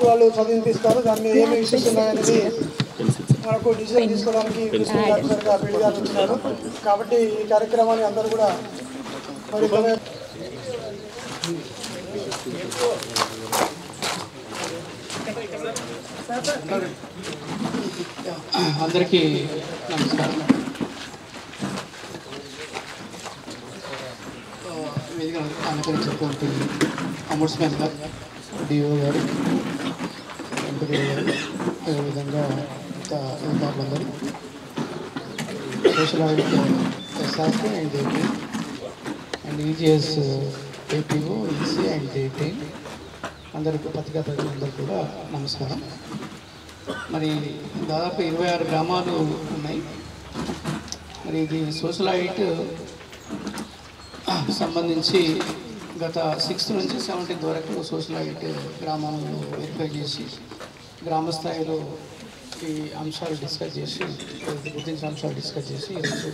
వాళ్ళు చదివిపిస్తారు. దాని మీద ఏమి ఇష్యూస్ ఉన్నాయనేది మనకు డిసిజన్ తీసుకోవడానికి పిడి గారు వచ్చినారు. కాబట్టి ఈ కార్యక్రమాన్ని అందరూ కూడా మరి అందరికీ నమస్కారం. వేదిక అలంకరించినటువంటి అంబుడ్స్మెన్ గారు, డిఓ గారు, ఎంపీ గారు, అదేవిధంగా అధికారులందరూ, social audit SRP and AP and EGS APO, EC and JP అందరికీ, పత్రికా ప్రజలందరూ కూడా నమస్కారం. మరి దాదాపు 26 గ్రామాలు ఉన్నాయి. మరి ఇది సోషల్ ఆడిట్ సంబంధించి గత 6th నుంచి 17th వరకు సోషల్ ఆడిట్ గ్రామాలను వెరిఫై చేసి గ్రామ స్థాయిలో ఈ అంశాలు డిస్కస్ చేసి, గుర్తించిన అంశాలు డిస్కస్ చేసి ఈరోజు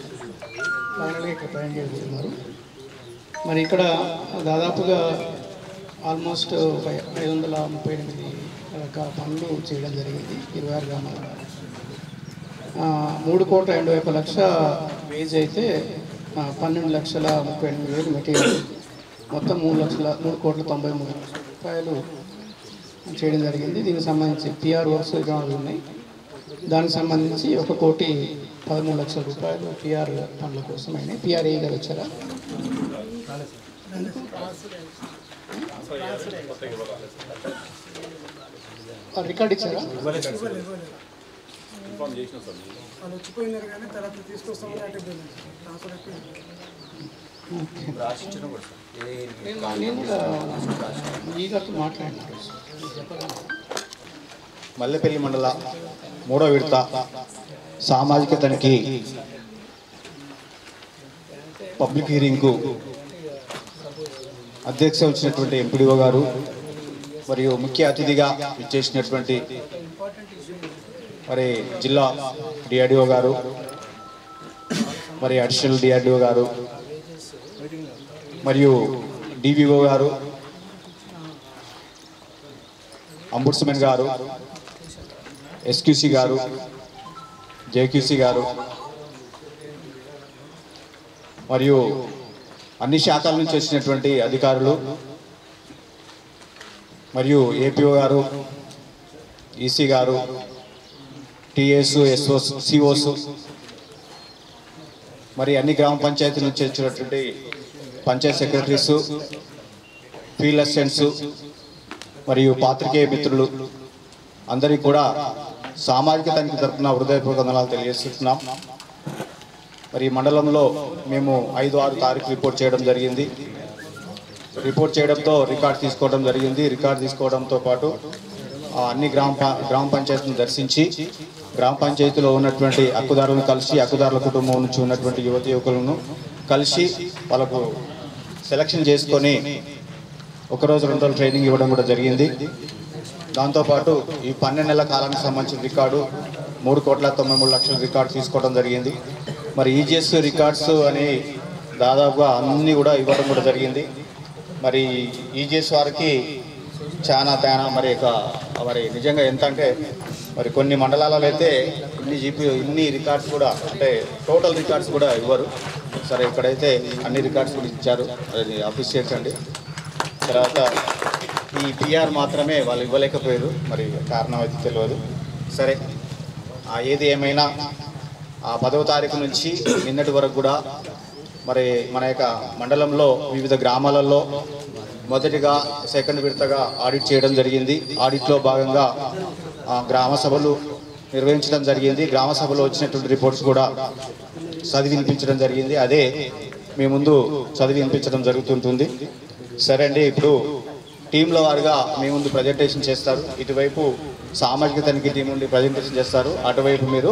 ఫైనల్గా ఇక్కడ ప్రయాణం చేయబోతున్నారు. మరి ఇక్కడ దాదాపుగా ఆల్మోస్ట్ 538 రకాల పనులు చేయడం జరిగింది. 26 గ్రామాలు. 3,81,00,000 వేజ్ అయితే 12,38,000 మెటీరియల్, మొత్తం 3,93,93,00,000 రూపాయలు చేయడం జరిగింది. దీనికి సంబంధించి పిఆర్ వర్క్స్ గ్రామాలు ఉన్నాయి. దానికి సంబంధించి 1,13,00,000 రూపాయలు పిఆర్ పనుల కోసం అయినాయి. పిఆర్ఏ గారు వచ్చారా? రికార్డ్ ఇచ్చారా? మల్లెపల్లి మండల 3వ విడత సామాజిక తనిఖీ పబ్లిక్ హీరింగ్కు అధ్యక్ష వచ్చినటువంటి ఎంపీడీఓ గారు మరియు ముఖ్య అతిథిగా ఇచ్చేసినటువంటి మరి జిల్లా డిఆర్డిఓ గారు, మరి అడిషనల్ డిఆర్డిఓ గారు, మరియు డివిఓ గారు, అంబుడ్స్మెన్ గారు, ఎస్క్యూసీ గారు, జేక్యూసీ గారు, మరియు అన్ని శాఖల నుంచి వచ్చినటువంటి అధికారులు, మరియు ఏపీఓ గారు, ఈసీ గారు, టీఎస్, ఎస్ఓస్, సిఓస్, మరి అన్ని గ్రామ పంచాయతీల నుంచి వచ్చినటువంటి పంచాయత్ సెక్రటరీసు, ఫీల్డ్ అసిస్టెంట్స్, మరియు పాత్రికేయ మిత్రులు అందరికీ కూడా సామాజిక తనిఖీ తరఫున హృదయపూర్వక వందనాలు తెలియజేస్తున్నాం. మరి మండలంలో మేము 5-6 తారీఖు రిపోర్ట్ చేయడం జరిగింది. రిపోర్ట్ చేయడంతో రికార్డ్ తీసుకోవడం జరిగింది. రికార్డ్ తీసుకోవడంతో పాటు అన్ని గ్రామ పంచాయతీలను దర్శించి గ్రామ పంచాయతీలో ఉన్నటువంటి హక్కుదారులను కలిసి, హక్కుదారుల కుటుంబం నుంచి ఉన్నటువంటి యువకులను కలిసి వాళ్ళకు సెలక్షన్ చేసుకొని 1 రోజు 2 రోజులు ట్రైనింగ్ ఇవ్వడం కూడా జరిగింది. దాంతోపాటు ఈ 12 నెలల కాలానికి సంబంధించిన రికార్డు 3,93,00,000 రికార్డు తీసుకోవడం జరిగింది. మరి ఈజీఎస్ రికార్డ్స్ అని దాదాపుగా అన్నీ కూడా ఇవ్వడం కూడా జరిగింది. మరి ఈజీఎస్ వారికి చాలా తేనా మరి నిజంగా ఎంత అంటే మరి కొన్ని మండలాలలో అయితే ఇన్ని రికార్డ్స్ కూడా, అంటే టోటల్ రికార్డ్స్ కూడా ఇవ్వరు. సరే, ఇక్కడైతే అన్ని రికార్డ్స్ కూడా ఇచ్చారు, అది అప్రిషియేట్స్ అండి. తర్వాత ఈ పిఆర్ మాత్రమే వాళ్ళు ఇవ్వలేకపోయారు, మరి కారణం అయితే తెలియదు. సరే, ఏది ఏమైనా 10వ తారీఖు నుంచి నిన్నటి వరకు కూడా మరి మన యొక్క మండలంలో వివిధ గ్రామాలలో మొదటిగా, సెకండ్ విడతగా ఆడిట్ చేయడం జరిగింది. ఆడిట్లో భాగంగా గ్రామ సభలు నిర్వహించడం జరిగింది. గ్రామ సభలో వచ్చినటువంటి రిపోర్ట్స్ కూడా చదివి వినిపించడం జరిగింది. అదే మీ ముందు చదివి వినిపించడం జరుగుతుంటుంది. సరే అండి, ఇప్పుడు టీంల వారుగా మీ ముందు ప్రజెంటేషన్ చేస్తారు. ఇటువైపు సామాజిక తనిఖీ టీం నుండి ప్రజెంటేషన్ చేస్తారు, అటువైపు మీరు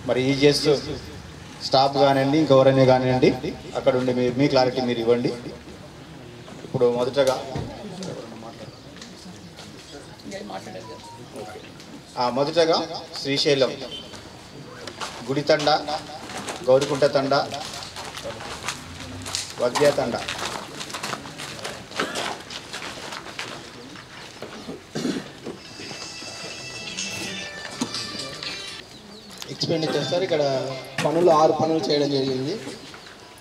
మరి ఈజీఎస్ స్టాఫ్ కానివ్వండి, ఇంకెవరైనా కానివ్వండి, అక్కడ ఉండి మీ క్లారిటీ మీరు ఇవ్వండి. ఇప్పుడు మొదటగా శ్రీశైలం గుడితండ, గౌరికుంట తండ, వద్య తండ. ఎక్స్పెండిచర్ సార్ ఇక్కడ పనులు 6 పనులు చేయడం జరిగింది.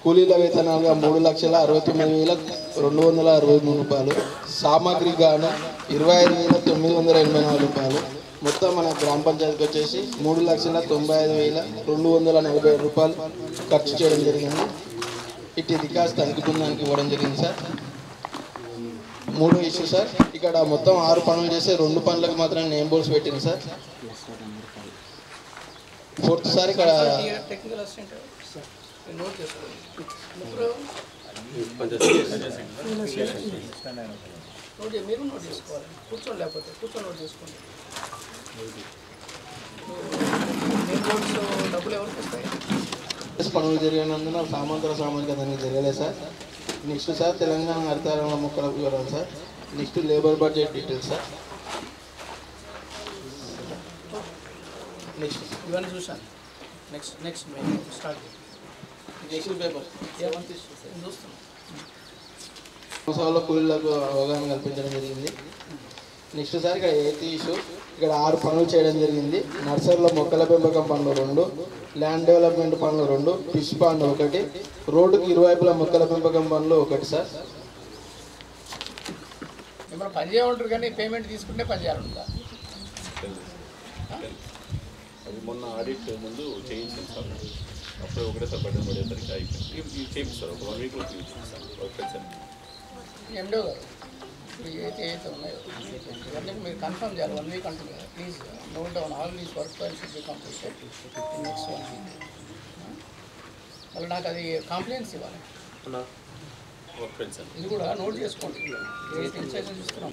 కూలీల వేతనాలుగా 3,69,263 రూపాయలు, సామాగ్రి గాను 25,984 రూపాయలు. మొత్తం మన గ్రామ పంచాయతీకి వచ్చేసి 3,95,247 రూపాయలు ఖర్చు చేయడం జరిగింది. ఇటు రికార్డ్స్ తనిఖీ బృందానికి ఇవ్వడం జరిగింది సార్. 3వ ఇష్యూ సార్, ఇక్కడ మొత్తం 6 పనులు చేస్తే 2 పనులకు మాత్రం నేమ్ బోర్డ్స్ పెట్టింది సార్. 4th సార్ ఇక్కడ టెక్నికల్ అసిస్టెంట్ నోట్ చేసుకోండి. మీరు నోట్ చేసుకోవాలి. కూర్చోండి, లేకపోతే కూర్చొని నోట్ చేసుకోండి. డబ్బులు ఎవరికి వస్తాయి? పనులు జరిగినందున సామాజిక దానికి జరగలేదు సార్. నెక్స్ట్ సార్ తెలంగాణ హరితహారంలో మొక్కల వివరాలు sir. Next labour budget details sir. Next ఇవన్నీ చూసాను. నెక్స్ట్ స్టార్ట్ నెక్స్ట్ పేపర్ చూస్తున్నాం. సభలో కూలీలకు అవగాహన కల్పించడం జరిగింది. నెక్స్ట్ సార్ ఇక్కడ 8th ఇష్యూ, ఇక్కడ 6 పనులు చేయడం జరిగింది. నర్సరీలో మొక్కల పెంపకం పనులు 2, ల్యాండ్ డెవలప్మెంట్ పనులు 2, ఫిష్ పాండ్ 1, రోడ్డుకి ఇరువైపుల మొక్కల పెంపకం పనులు 1 సార్. ఇప్పుడు పని చేయమంటారు కానీ పేమెంట్ తీసుకుంటే పని చేయాలంటారా? అది మొన్న ఆడిట్ ముందు చేయించాం సార్. అప్పుడు ఒకటేసారి బటన్ పడేసరికి అయిపోయింది. చేపిస్తారు ఒక 1 వీక్లో చేయించాం వర్క్ సార్. ఎండో గారు ఏదైతే ఉన్నాయో ఇవన్నీ మీరు కన్ఫర్మ్ చేయాలి. 1 వీక్ అంటుంది కదా. Please note down all these work files should be completed in next 1 week. మళ్ళీ నాకు అది కంప్లైంట్స్ ఇవ్వాలి. వర్క్ ఫైల్ సార్ ఇది కూడా నోట్ చేసుకోండి. ఇన్స్ట్రక్షన్ చూస్తున్నాం.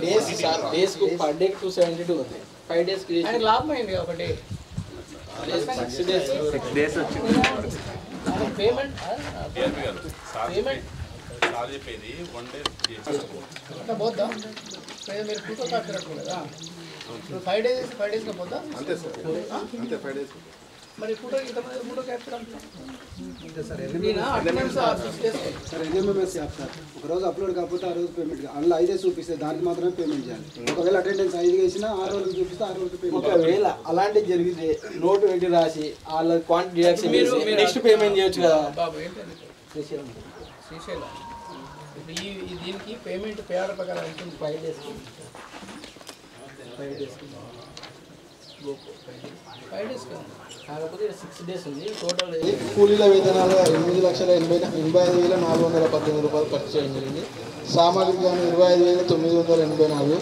డేస్ సార్, డేస్కు పర్ డే 272 ఉంది. 5 days ఆయన లాభం అయింది ఒక డే 6 days వచ్చింది. పేమెంట్ గారు సార్ చెప్పేది 1 day అంటే పోద్దా? మీరు ఫోటో కాపీ కదా. ఇప్పుడు 5 days 5 daysగా పోద్దా? అంతే సార్, అంతే 5 days. మరి ఫోటో ఇంతమంది photo capture sir NMMS app sir. ఒకరోజు అప్లోడ్ కాకపోతే ఆ రోజు పేమెంట్, అందులో 5 days చూపిస్తే దానికి మాత్రమే పేమెంట్ చేయాలి. ఒకవేళ అటెండెన్స్ 5 వేసినా 6 రోజులు చూపిస్తే 6 రోజులు పేమెంట్. ఒకవేళ అలాంటివి జరిగితే నోటు పెట్టి రాసి వాళ్ళ క్వాంటిటీ డిడక్షన్ చేసి నెక్స్ట్ పేమెంట్ చేయొచ్చు కదా. బాబు ఏంటంటే శ్రీశైలం ఇప్పుడు దీనికి పేమెంట్ పేడ ప్రకారం ఉంటుంది. 5 days 5 days కదా. కాకపోతే 6 days ఉంది టోటల్. కూలీల వేతనాలు 8,85,418 రూపాయలు ఖర్చు చేయడం జరిగింది. సామాగ్రి గాను 25,984.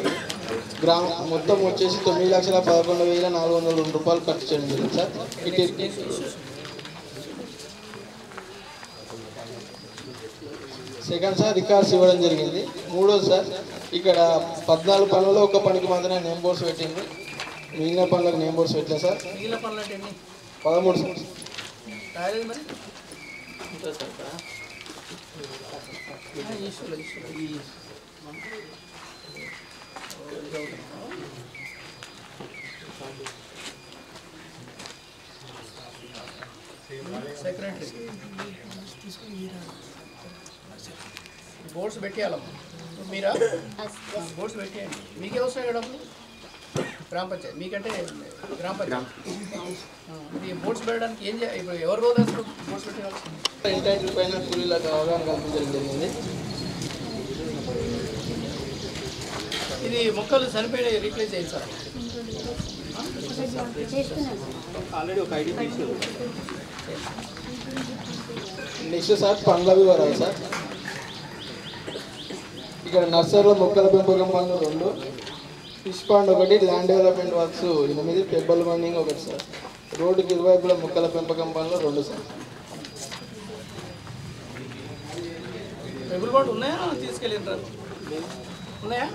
గ్రామ మొత్తం వచ్చేసి 9,11,402 రూపాయలు ఖర్చు చేయడం జరిగింది సార్. ఇటు సెకండ్ సార్ రికార్డ్స్ ఇవ్వడం జరిగింది. 3వది సార్, ఇక్కడ 14 పనులలో 1 పనికి మాత్రమే నేమ్ బోర్డ్స్ పెట్టింది. మిగిలిన పనులకు నేమ్ బోర్డ్స్ పెట్టలేదు సార్. మిగిలిన పనులు అంటే ఎన్ని 13 సార్. రాయలేదు మరి ఇష్యూలో సెక్రటరీ బోర్డ్స్ పెట్టేయాలమ్మా. మీరా బోర్డ్స్ పెట్టేయండి. మీకే వస్తాయి కదా డబ్బులు గ్రామ పంచాయతీ మీకంటే గ్రామ పంచాయతీ. ఇది బోర్డ్స్ పెట్టడానికి ఏం చేయాలి? ఇప్పుడు ఎవరు రోజు వేస్తారు బోర్డ్స్ పెట్టేయాలి? ఇంటైటిల్ పైన కూలీలకు అవగాహన కల్పించడం జరిగింది. ఇది మొక్కలు చనిపోయిన రీప్లేస్ చేయాలి సార్. ఆల్రెడీ ఒక ఐడి తీసుకో. నెక్స్ట్ సార్ పండ్ల వివరాలు సార్. ఇక్కడ నర్సరీలో మొక్కల పెంపకం పనులు 2, fish pond 1, land development works 8, pebble mining 1 sir. రోడ్డుకి ఇరువైపుల మొక్కల పెంపకం పనులు 2 సార్. పెబుల్ బాట్ ఉన్నాయా తీసుకెళ్ళిండ్రా? ఉన్నాయా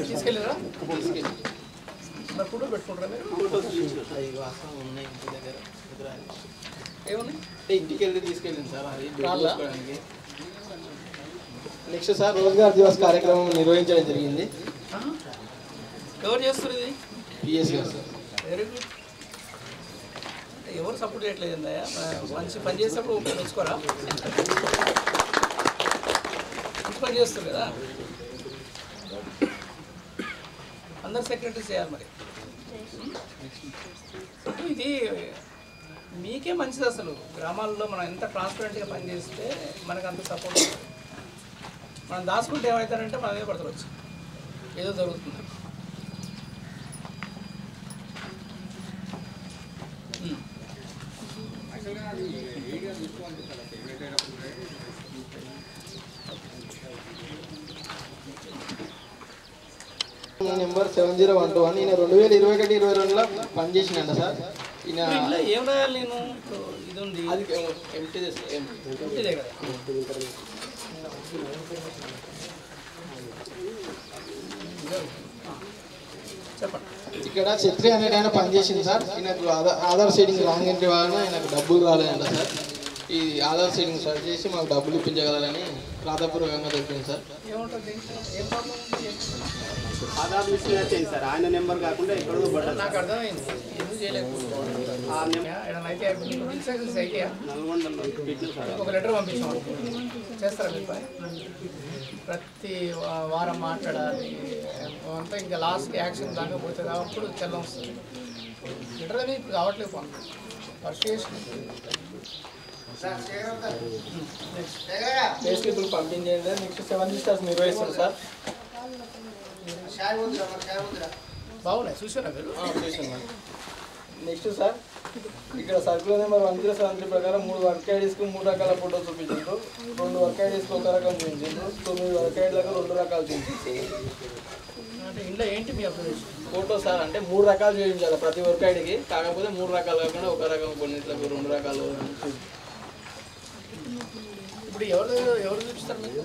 తీసుకెళ్ళిరా? మరి ఫోటో పెట్టుకుంటారా మీరు? ఉన్నాయి ఇంటి దగ్గర ఏమున్నాయి? అంటే ఇంటికి వెళ్ళి తీసుకెళ్ళింది సార్. అది చూసుకోవడానికి. నెక్స్ట్ సార్ రోజ్గార్ దివస్ కార్యక్రమం నిర్వహించడం జరిగింది. ఎవరు చేస్తారు ఇది? పిఎస్ గారు సార్. Very good. ఎవరు సపోర్ట్ చేయట్లేదు ఏందయ్యా? మంచి పని చేసేటప్పుడు మెచ్చుకోరా? మంచి పని చేస్తారు కదా, అందరు సెక్రటరీ చేయాలి. మరి ఇది మీకే మంచిది. అసలు గ్రామాల్లో మనం ఎంత ట్రాన్స్పరెంట్గా పనిచేస్తే మనకు అంత సపోర్ట్. మనం దాచుకుంటే ఏమవుతారంటే మనం ఏదో పడతావచ్చు, ఏదో జరుగుతుంది. నెంబర్ 7012 ఈయన 2021-22లో పనిచేసినంట సార్. ఈయన ఏం రాయాలి నేను? ఇది ఉంది, అది ఎంటీదే కదా. చెప్పండి. ఇక్కడ ఛత్రి అనేది ఆయన పనిచేసింది సార్. ఈయనకు ఆధార్ సీడింగ్ రాంగ్ ఎంట్రీ వలన ఆయనకు డబ్బులు రాలేదంట సార్. ఈ ఆధార్ సీడింగ్ సర్చ్ చేసి మాకు డబ్బులు ఇప్పించగలరని రాధాపూర్వకంగా దొరికింది సార్. ఆధార్ మిస్మ్యాచ్ అయింది సార్. ఆయన నెంబర్ కాకుండా ఎక్కడో పడ్డది. నాకు అర్థమైంది ఎందుకు చేయలేకపోతే. ఒక లెటర్ పంపించాం, చేస్తారా మీరు పని? ప్రతి వారం మాట్లాడాలి అంతా, ఇంకా లాస్ట్ యాక్షన్ దాకా పోతుంది అప్పుడు చెల్లం వస్తుంది. లెటర్ అనేది ఇప్పుడు కావట్లేదు. పర్సుయేషన్ పేస్లిపులు పంపించేయండి. నెక్స్ట్ 7 రిజిస్టర్స్ నిర్వహిస్తారు సార్. బాగున్నాయి, చూసారా మీరు? చూసాను. నెక్స్ట్ సార్, ఇక్కడ సర్కులర్ నెంబర్ 1073 ప్రకారం 3 వర్క్ ఐడీస్కి 3 రకాల ఫోటోలు చూపించారు. 2 వర్క్ ఐడీస్కి 1 రకం చూపించారు. 9 వర్క్ ఐడీలకు 2 రకాలు చూపించారు. అంటే ఇంట్లో ఏంటి మీ అబ్జర్వేషన్? ఫోటో సార్ అంటే 3 రకాలు చూపించాలి ప్రతి వర్క్ ఐడీకి. కాకపోతే 3 రకాలు కాకుండా 1 రకం, కొన్నిట్లకు 2 రకాలు. ఇప్పుడు ఎవరు చూపిస్తారు మీకు?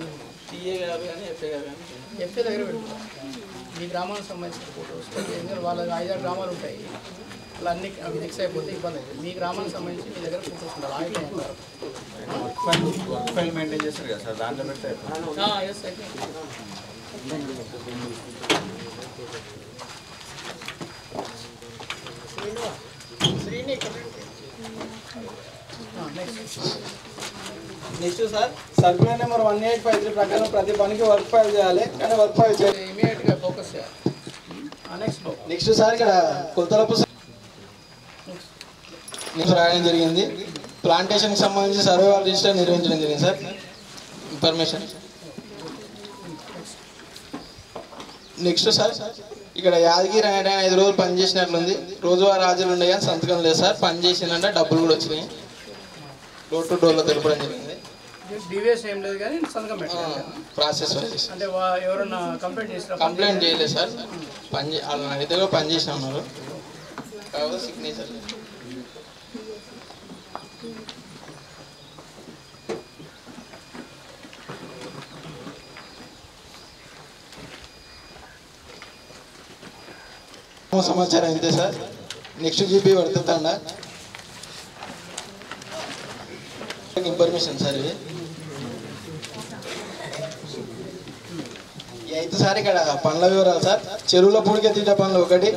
టీఏ గారు కానీ ఎఫ్ఏ గారు కానీ. ఎఫ్ఏ దగ్గర పెట్టుకోవాలి. మీ గ్రామానికి సంబంధించిన ఫోటోస్, ఎందుకంటే వాళ్ళ 5-6 గ్రామాలు ఉంటాయి, అలా అన్ని అవి మిక్స్ అయిపోతే ఇబ్బంది అవుతుంది. మీ గ్రామానికి సంబంధించి మీ దగ్గర ఫోటోస్ ఉండాలి. వర్క్ ఫైల్ మెయింటైన్ చేస్తారు కదా సార్, దాంట్లో పెడితే ఎస్ అయితే Srini next sir, circular number 1853 ప్రకారం ప్రతి పనికి వర్క్ ఫైల్ చేయాలి, కానీ వర్క్ ఫైల్ చేయాలి. ఇమీడియట్గా ఫోకస్ చేయాలి. నెక్స్ట్ సార్, ఇక్కడ కొత్తలపు రాయడం జరిగింది. ప్లాంటేషన్కి సంబంధించి సర్వే వాళ్ళ రిజిస్టర్ నిర్వహించడం జరిగింది సార్. ఇన్ఫర్మేషన్. నెక్స్ట్ సార్, ఇక్కడ యాదగిరి ఆయన 5 రోజులు పనిచేసినట్లుంది. రోజువారీ హాజరు ఉండే కానీ సంతకం లేదు సార్. పని చేసిందంటే డబ్బులు కూడా వచ్చినాయి. డోర్ టు డోర్లో తెలపడం జరిగింది. డివిఎస్ ఏం లేదు కానీ సంతకం పెట్టాలి. ప్రాసెస్ అంటే ఎవరన్నా కంప్లైంట్ చేసినా? కంప్లైంట్ చేయలేదు సార్. వాళ్ళని అడిగితే కూడా పని చేసిన ఉన్నారు, కాకపోతే సిగ్నేచర్ లేదు. సమాచారం అంతే సార్. నెక్స్ట్ జీపీ పడుతుందా ఇన్ఫర్మేషన్ సార్. ఇది అయితే సార్, ఇక్కడ పనుల వివరాలు సార్. చెరువుల పూడిక తీట పనులు 1,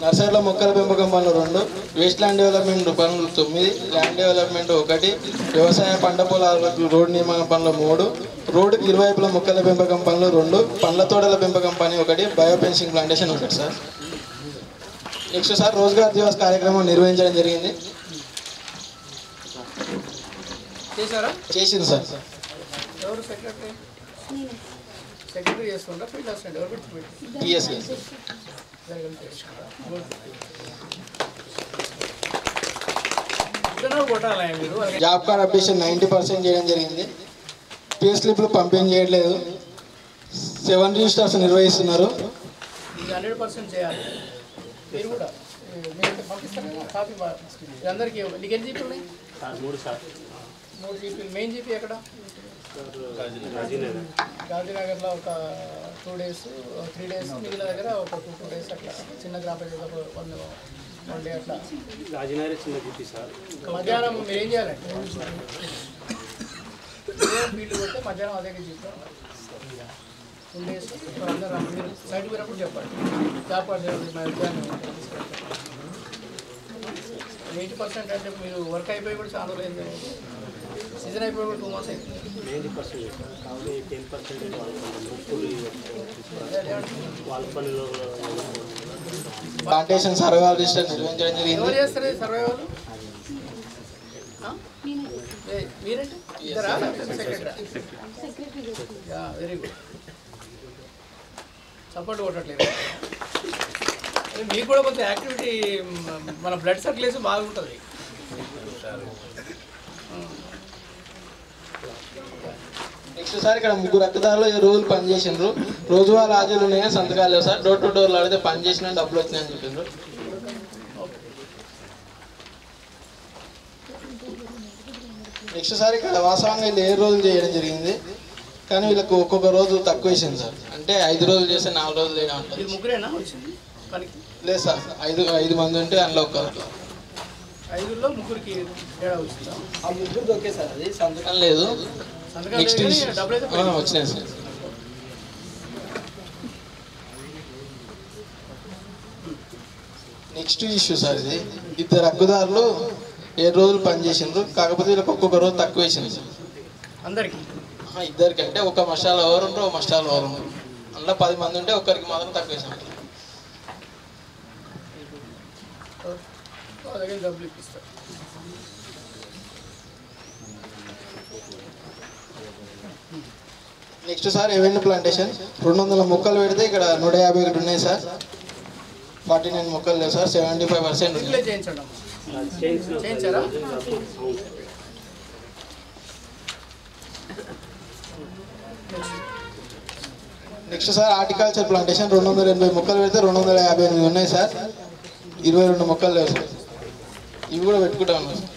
నర్సరీలో మొక్కల పెంపకం పనులు 2, వేస్ట్ ల్యాండ్ డెవలప్మెంట్ పనులు 9, ల్యాండ్ డెవలప్మెంట్ 1, వ్యవసాయ పంట పొలాలకు రోడ్డు నిర్మాణ పనులు 3, రోడ్డుకి ఇరువైపుల మొక్కల పెంపకం పనులు 2, పండ్ల తోటల పెంపకం పని 1, biofencing plantation 1 sir. Next sir, Rozgar Diwas కార్యక్రమం నిర్వహించడం జరిగింది. చేసింది సార్. ఎవరు సెక్రటరీ? సెక్రటరీ చేస్తుండ్రా? ఫీల్డ్ అసిస్టెంట్ ఎవరు పెట్టి? టీఎస్ కొట్టాలి మీరు. జాబ్ కార్డ్ అప్డేషన్ 90% చేయడం జరిగింది. పే స్లిప్లు పంపిణీ చేయట్లేదు. 7 రిజిస్టర్స్ నిర్వహిస్తున్నారు. 100% చేయాలి. మీరు కూడా మీరు పంపిస్తారు కదా కాపీ. అందరికీ నీకు ఎన్ని జీపీలు ఉన్నాయి? 3 జీపీలు. మెయిన్ జీపీ ఎక్కడ? గాంధీనగర్లో ఒక 2 days 3 days, మిగిలిన దగ్గర ఒక 2 days అట్లా. చిన్న గ్రామ పంచాయతీ 1 day అట్లా. రాజనగర్ చిన్న జీపీ సార్. మధ్యాహ్నం మీరు ఏం చేయాలంటే ఫీల్డ్ కొడితే మధ్యాహ్నం అదే జీపీలో ఉండేసి అందరూ మీరు సైడ్ పోయినప్పుడు చెప్పండి వ్యాపారం చేయాలి మా ఉద్యానం 80% అంటే మీరు వర్క్ అయిపోయి కూడా చాలా రోజులు అయింది సీజన్ అయిపోయి కూడా 2 months అవుతుంది 10% ప్లాంటేషన్ సర్వైవల్ రిజిస్టర్ నిర్వహించడం జరిగింది. ఎవరు చేస్తారు సర్వైవల్ మీరంటే ఇద్దరా సెక్రటరీ వెరీ గుడ్ సపోర్ట్ కొట్టట్లేదు మీకు కూడా కొంచెం యాక్టివిటీ మన బ్లడ్ సర్క్యులేషన్ బాగుంటుంది నెక్స్ట్ సార్ ఇక్కడ 3 రక్తదారులు ఈ రోజులు పనిచేసిండ్రు. రోజువారీ హాజరులు ఉన్నాయా సంతకాలు లేవు సార్. డోర్ టు డోర్లు అడిగితే పని చేసిన డబ్బులు వచ్చినాయని చెప్పిండ్రు. నెక్స్ట్ సార్ ఇక్కడ వాస్తవంగా వీళ్ళు 7 రోజులు చేయడం జరిగింది కానీ వీళ్ళకు ఒక్కొక్క రోజు తక్కువ వేసింది సార్. అంటే 5 రోజులు చేస్తే 4 రోజులు వేయడం ఉంటుంది. ముగ్గురేనా వచ్చింది పనికి లేదు సార్ 5 మంది ఉంటే అందులో ఒక 5లో ముగ్గురికి తేడా వచ్చిందా ఆ ముగ్గురు ఓకే సార్ అది సంతకం లేదు. నెక్స్ట్ వచ్చినాయి సార్. నెక్స్ట్ ఇష్యూ సార్ ఇది 2 హక్కుదారులు 7 రోజులు పనిచేసిండ్రు కాకపోతే వీళ్ళకి ఒక్కొక్క రోజు తక్కువ వేసింది సార్ అందరికి. ఇద్దరికంటే ఒక మస్టాల్ ఓవర్ ఉంటారు ఒక మస్టాల్ ఓవర్ ఉంటారు అందులో 10 మంది ఉంటే ఒక్కరికి మాత్రం తక్కువ వేసాం. డబ్బులు ఇప్పిస్తారు నెక్స్ట్ సార్ ఎవెంట్ ప్లాంటేషన్ 200 మొక్కలు పెడితే ఇక్కడ 151 ఉన్నాయి సార్. 49 మొక్కలు లేవు సార్. 75% చేయించారా నెక్స్ట్ సార్ హార్టికల్చర్ ప్లాంటేషన్ 280 మొక్కలు పెడితే 258 ఉన్నాయి సార్. 22 మొక్కలు లేవు సార్. ఇవి కూడా పెట్టుకుంటా ఉన్నాం సార్.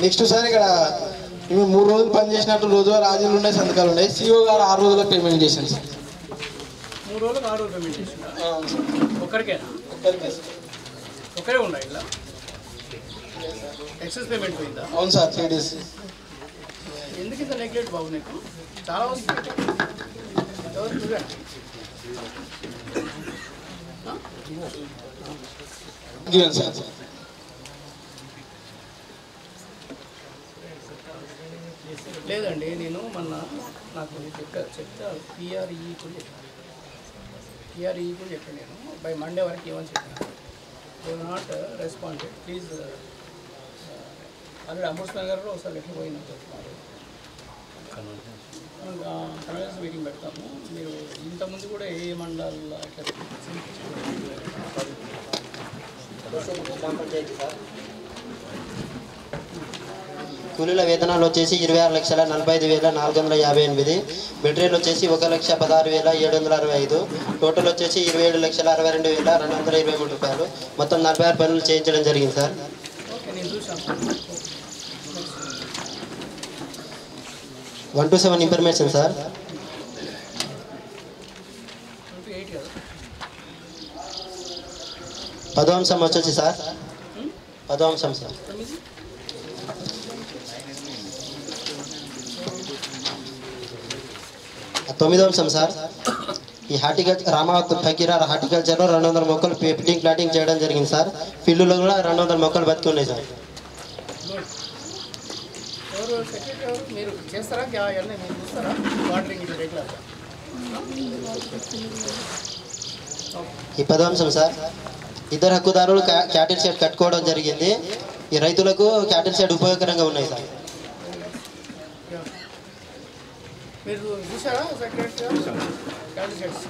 నెక్స్ట్ సార్ ఇక్కడ ఇవి 3 రోజులు పనిచేసినట్టు రోజువారీ హాజరులు ఉన్నాయి సంతకాలు ఉన్నాయి. సిఓ గారు 6 రోజులకు పేమెంట్ చేశాను సార్. 3 రోజులకు 6 రోజులు పేమెంట్ చేసిందా ఒక్కరికేనా? ఒక్కరే ఉందా ఇలా ఎక్సెస్ పేమెంట్ పోయిందా? అవును సార్ 3 days. ఎందుకు ఇంత నెగ్లెక్ట్ బాబు నీకు చాలా వస్తుంది ఎవరు నువ్వే గివెన్ సార్. లేదండి నేను మొన్న నాకు చెప్తా పిఆర్ఈ కూడా చెప్పాను నేను బై మండే వరకు ఏమని చెప్పాను they not responded please already ombudsmen గారు ఒకసారి ఎట్లా పోయినా కన్వెన్స్ మీటింగ్ పెడతాము మీరు ఇంతకుముందు కూడా ఏ మండలాల్లో ఎట్లా కూలీల వేతనాలు వచ్చేసి 26,45,458. మెటీరియల్ వచ్చేసి 1,16,765. టోటల్ వచ్చేసి 27,62,223 రూపాయలు. మొత్తం 46 పనులు చేయించడం జరిగింది సార్. 127 information sir. 10వ అంశం వచ్చేసి సార్ 10వ అంశం సార్ 9వ అంశం సార్. ఈ హార్టికల్చర్ రామావత్ ఫకీరా హార్టికల్చర్లో 200 మొక్కలు ఫిట్టింగ్ ప్లాంటింగ్ చేయడం జరిగింది సార్. ఫీల్డ్లో కూడా 200 మొక్కలు బతికి ఉన్నాయి సార్. మీరు చేస్తారా మీరు చూస్తారా వాటరింగ్ రెగ్యులర్గా? ఈ 10వ అంశం సార్ 2 హక్కుదారులు క్యాటిల్ షెడ్ కట్టుకోవడం జరిగింది. ఈ రైతులకు క్యాటిల్ షెడ్ ఉపయోగకరంగా ఉన్నాయి సార్. మీరు చూసారా సెక్రటరీ క్యాటిల్ షెడ్స్?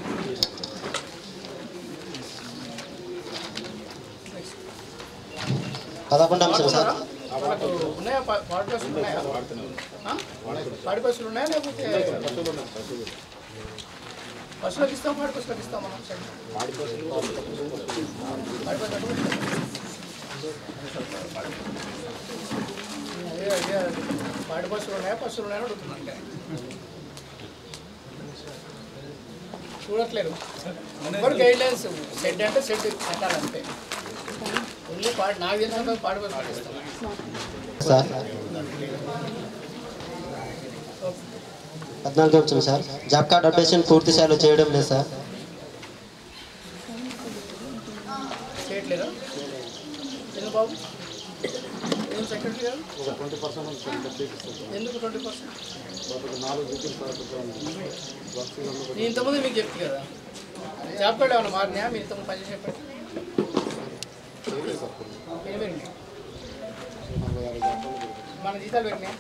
11వ అంశం సార్ ఉన్నాయా పాడి పశువులు ఉన్నాయా? పాడి పశువులు ఉన్నాయా లేకపోతే పశువులకు ఇస్తాం పాడి పశువులకు ఇస్తాం మనం పాడి పశువులు ఉన్నాయా పశువులు ఉన్నాయని అడుగుతున్నాను. చూడట్లేదు ఎవరు గైడ్ లైన్స్ సెట్ అంటే సెట్ పెట్టాలంటే ఓన్లీ పాటు నాకు తెలిసిన పాటు పాటిస్తాను సార్ 14వ అంశం సార్ జాబ్ కార్డ్ అప్డేషన్ పూర్తి స్థాయిలో చేయడం లేదు సార్. చేయట్లేదా ఎందుకు బాబు ఏం సెక్రటరీ గారు ఎందుకు 20%? నేను ఇంతకుముందు మీకు చెప్తే కదా జాబ్ కార్డు ఏమన్నా మారినాయా మీరు ఇంతకుముందు పని చేసేప్పటి ఏం పెరిగినాయి మన జీతాలు పెరిగినాయా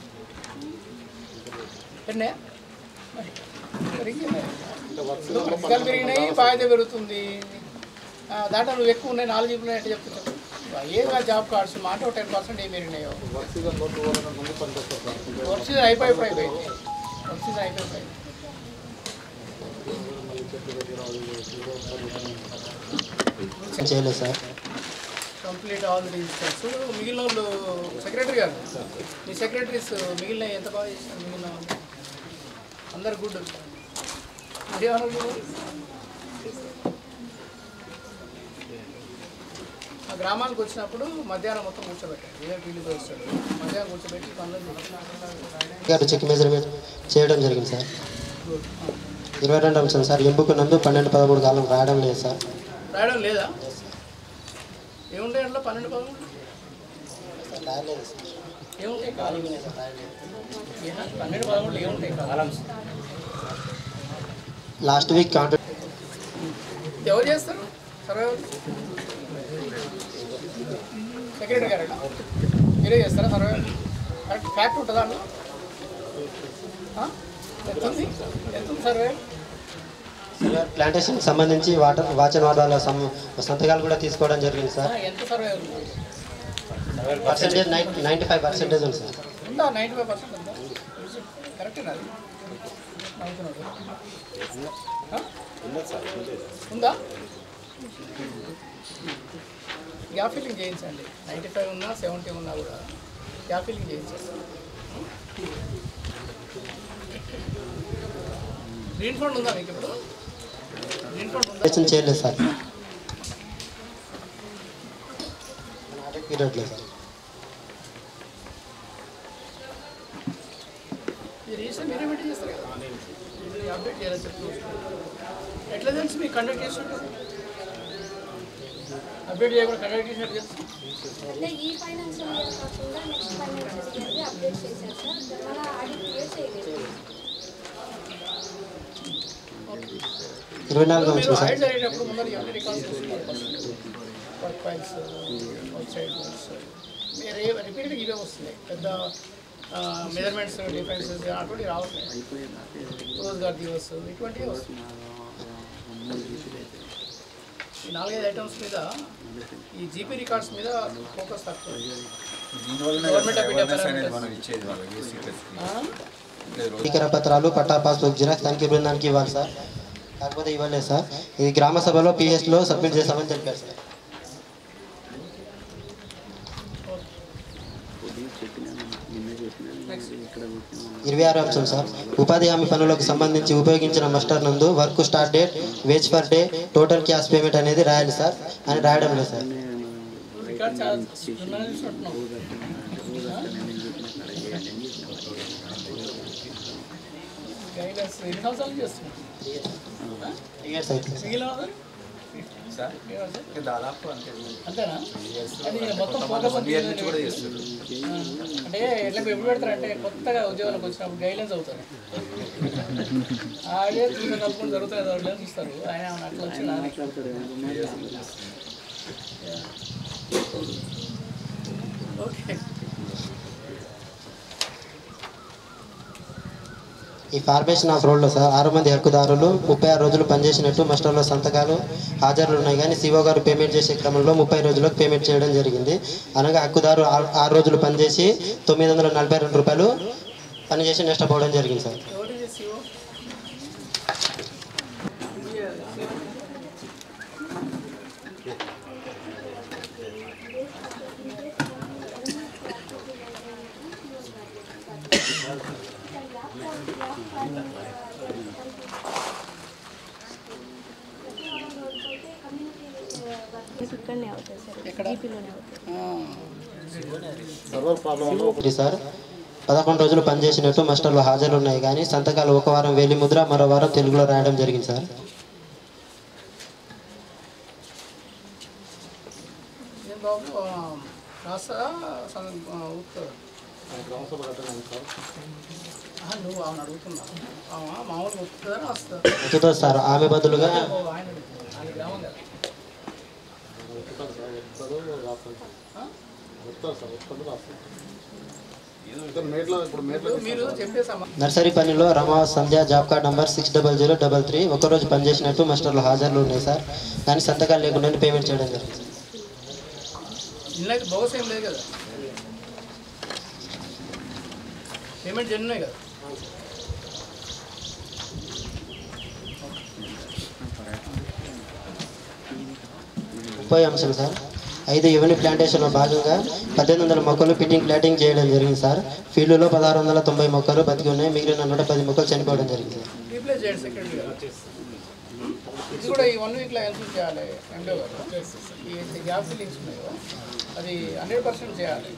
పెరిగినాయా జీతాలు పెరిగినాయి బాధ్యత పెరుగుతుంది దాంట్లో నువ్వు ఎక్కువ ఉన్నాయి 4 జీబులు అంటే చెప్తున్నావు ఏగా జాబ్ కార్డ్స్ మాట 10% ఏం పెరిగినాయో వర్క్ సీజన్ అయిపోయి వర్క్ సీజన్ అయిపోయి చేయలేదు sir. Complete all the registers మిగిలిన వాళ్ళు సెక్రటరీ గారు మీ సెక్రటరీస్ మిగిలిన ఎంత బాగా చేసినారు మిగిలిన వాళ్ళు అందరు గుడ్ మీరేమన్నారు ఆ గ్రామానికి వచ్చినప్పుడు మధ్యాహ్నం మొత్తం కూర్చోబెట్టాడు ఏదో టీవీతో వస్తాడు మధ్యాహ్నం కూర్చోబెట్టి పనులు చెక్ మెజర్మెంట్ చేయడం జరిగింది సార్. 22వ అంశం సార్ ఎంపుకున్నందు 12-13 కాలం రాయడం లేదు సార్. రాయడం లేదా ఏముంటాయి అట్లా 12-13 ఏముంటాయి 12-13 ఏముంటాయి కాలమ్స్ లాస్ట్ వీక్ కాంట్రాక్ట్ ఎవరు చేస్తారు సర్వే సెక్రటరీ గారు మీరే చేస్తారా సర్వే కరెక్ట్ ఫ్యాక్ట్ ఉంటుందా అందులో ఎంత సర్వే ప్లాంటేషన్కి సంబంధించి వాచన్ వార్డాల సంతకాలు కూడా తీసుకోవడం జరిగింది సార్. ఎంత సర్వే పర్సెంటేజ్ 95% ఉంది సార్. ఉందా 95% ఉందా కరెక్టేనా అది ఉందా గ్యాప్ ఫిల్లింగ్ చేయించండి 95 ఉన్నా 70 ఉన్నా కూడా గ్యాప్ ఫిల్లింగ్ చేయించండి. గ్రీన్ ఫండ్ ఉందా మీకు ఇప్పుడు గ్రీన్ ఫండ్ ఉందా చేయలేదు సార్. పీరియడ్ లేదు సార్. ఈ రిజిస్టర్ మీరే మెయింటైన్ చేస్తారు కదా అప్డేట్ చేయాలని చెప్తున్నారు ఎట్లా తెలుసు మీకు కండక్ట్ చేసినట్టు అప్డేట్ చేయకుండా కండక్ట్ చేసినట్టు తెలుసు అంటే ఈ ఫైనాన్షియల్ ఇయర్ కాకుండా నెక్స్ట్ ఫైనాన్షియల్ ఇయర్ది అప్డేట్ చేశారు సార్ మన ఆడిట్ ఇయర్ చేయలేదు. 24వ మీరు అంశం సార్ ఆడిట్ జరిగేటప్పుడు ముందర ఎవరి రికార్డ్స్ చూస్తున్నారు వర్క్ ఫైల్స్ అవుట్ సైడ్ మీరు రిపీటెడ్గా ఇవే వస్తున్నాయి పెద్ద మెజర్మెంట్స్ డిఫరెన్సెస్ అటువంటివి రావట్లేదు రోజుగార్ దివస్ ఇటువంటివి వస్తున్నాయి. ఈ 4-5 ఐటమ్స్ మీద ఈ జీపీ రికార్డ్స్ మీద ఫోకస్ తక్కువ స్వీకరణ పత్రాలు పట్టా పాస్బుక్ జిరాక్స్ తనిఖీ బృందానికి ఇవ్వాలి సార్. కాకపోతే ఇవ్వలేదు సార్. ఇది గ్రామ సభలో పిఎస్లో సబ్మిట్ చేస్తామని తెలిపారు సార్. 26వ అంశం సార్ ఉపాధి హామీ పనులకు సంబంధించి ఉపయోగించిన మస్టర్ నందు work start date wage per day total cash payment అనేది రాయాలి సార్ అని రాయడం లేదు సార్. దాదాపు అంతేనా అది మొత్తం ఫోకస్ అంటే ఎట్లా ఎప్పుడు పెడతారంటే కొత్తగా ఉద్యోగాలకు వచ్చినప్పుడు గైడ్లైన్స్ అవుతారు అదే చూసిన కలుపుకొని జరుగుతాయి గైడ్లైన్స్ ఇస్తారు ఆయన అట్లా వచ్చిన ఓకే. ఈ ఫార్మేషన్ ఆఫ్ రోడ్లో సార్ 6 మంది హక్కుదారులు 36 రోజులు పనిచేసినట్టు మస్టర్లో సంతకాలు హాజరులు ఉన్నాయి కానీ సిఓ గారు పేమెంట్ చేసే క్రమంలో 30 రోజులకు పేమెంట్ చేయడం జరిగింది. అనగా హక్కుదారు 6 రోజులు పనిచేసి 942 రూపాయలు పనిచేసి నష్టపోవడం జరిగింది సార్. ఆడిట్ ఇక్కడనే అవుతుంది సార్, జీపీలోనే ఒకటి సార్ 11 రోజులు పనిచేసినట్టు మాస్టర్లు హాజరు ఉన్నాయి కానీ సంతకాలు ఒక వారం వేలిముద్ర మరో వారం తెలుగులో రాయడం జరిగింది సార్. ఏం బాబు రాస్తారా నువ్వు అవును అడుగుతున్నావు మామూలుగా వస్తుందా రాస్తా ఉత్తుతో సార్ ఆమె బదులుగా ఆయన గ్రామం కదా మీరు చెప్పేసమ్మా. నర్సరీ పనిలో రమావత్ సంధ్య జాబ్ కార్డ్ నంబర్ 600333 ఒకరోజు పనిచేసినట్టు మాస్టర్లు హాజరులు ఉన్నాయి సార్ కానీ సంతకాలు లేకుండా పేమెంట్ చేయడం జరిగింది. ఇళ్ళకి బోగస్ ఏం లేదు కదా, పేమెంట్ జన్మే కదా. ముప్పై అంశం సార్ 5 యువని ప్లాంటేషన్లో భాగంగా 1800 మొక్కలు పిట్టింగ్ ప్లాంటింగ్ చేయడం జరిగింది సార్. ఫీల్డ్లో 1690 మొక్కలు బతికి ఉన్నాయి, మిగిలిన 110 మొక్కలు చనిపోవడం జరిగింది సార్. రీప్లేస్ చేయండి సెక్రటరీ గారు. ఇది కూడా ఈ 1 వీక్లో ఎంత చేయాలి ఎండో గారు, ఈ గ్యాప్ ఫిల్లింగ్స్ ఉన్నాయో అది 100% చేయాలి.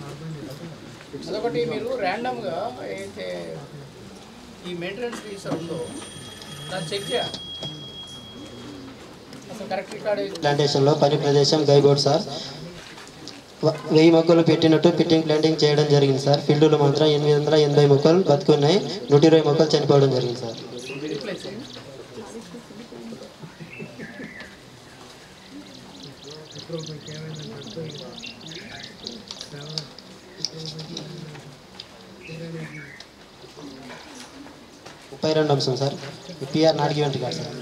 అదొకటి మీరు ర్యాండమ్గా అయితే ఈ మెయింటెనెన్స్ రిజిస్టర్ ఉందో దాన్ని చెక్ చేయాలి. అసలు కరెక్ట్ రికార్డ్ ప్లాంటేషన్లో పని ప్రదేశం గైబోర్డ్ సార్ 1000 మొక్కలు పెట్టినట్టు పిట్టింగ్ ప్లాంటింగ్ చేయడం జరిగింది సార్. ఫీల్డ్లో మాత్రం 880 మొక్కలు బతుకున్నాయి, 120 మొక్కలు చనిపోవడం జరిగింది సార్. రీప్లేస్ చేయండి. ముప్పై 2 అంశం సార్ పిఆర్ నాటికి వెంట కాదు సార్.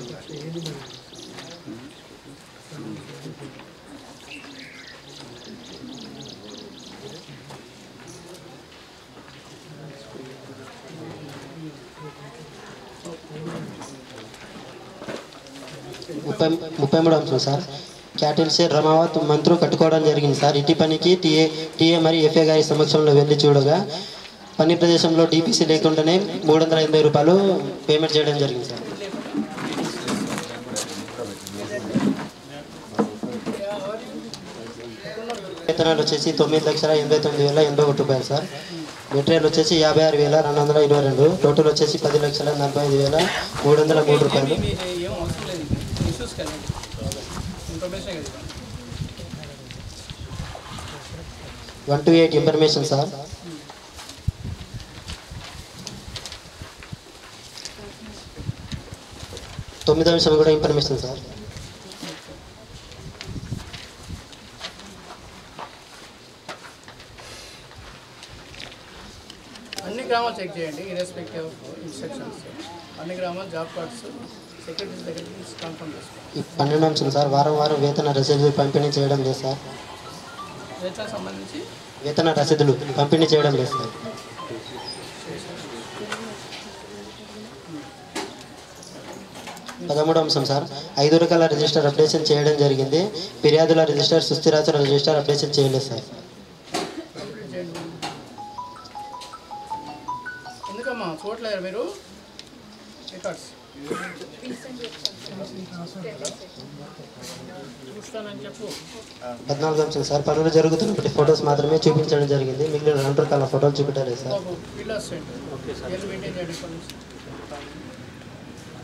ముప్పై 3 అంశం సార్ క్యాటిల్ షేర్ రమావత్ మంత్రు కట్టుకోవడం జరిగింది సార్. ఇటీ పనికి టీఏ మరియు ఎఫ్ఏ గారి సమక్షంలో వెళ్ళి చూడగా పని ప్రదేశంలో డిపిసి లేకుండానే 380 రూపాయలు పేమెంట్ చేయడం జరిగింది సార్. వేతనాలు వచ్చేసి 9,89,081 రూపాయలు సార్. మెటీరియల్ వచ్చేసి 56,222, టోటల్ వచ్చేసి 10,45,303 రూపాయలు. Information 128 information sir. 9వ అంశం కూడా ఇన్ఫర్మేషన్ సార్. అన్ని గ్రామాలు చెక్ చేయండి ఇర్రెస్పెక్టివ్ ఆఫ్ ఇన్స్ట్రక్షన్స్. అన్ని గ్రామాలు జాబ్ కార్డ్స్ సెక్రటరీ దగ్గర కన్ఫర్మ్ చేసుకోండి. 12వ అంశం సార్ వారం వేతన రసీదులు పంపిణీ చేయడం లేదు సార్. వేతనానికి సంబంధించి వేతన రసీదులు పంపిణీ చేయడం లేదు సార్. 13వ అంశం సార్ 5 రకాల రిజిస్టర్ అప్డేషన్ చేయడం జరిగింది, ఫిర్యాదుల రిజిస్టర్ సుస్థిరాస్తుల రిజిస్టర్ అప్డేషన్ చేయలేదు సార్. ఎందుకమ్మా చూడలేరు మీరు రికార్డ్స్ 14వ అంశం సార్ పనులు జరుగుతున్నప్పటి ఫొటోస్ మాత్రమే చూపించడం జరిగింది, మిగిలిన 2 రకాల ఫోటోలు చూపించలేదు సార్.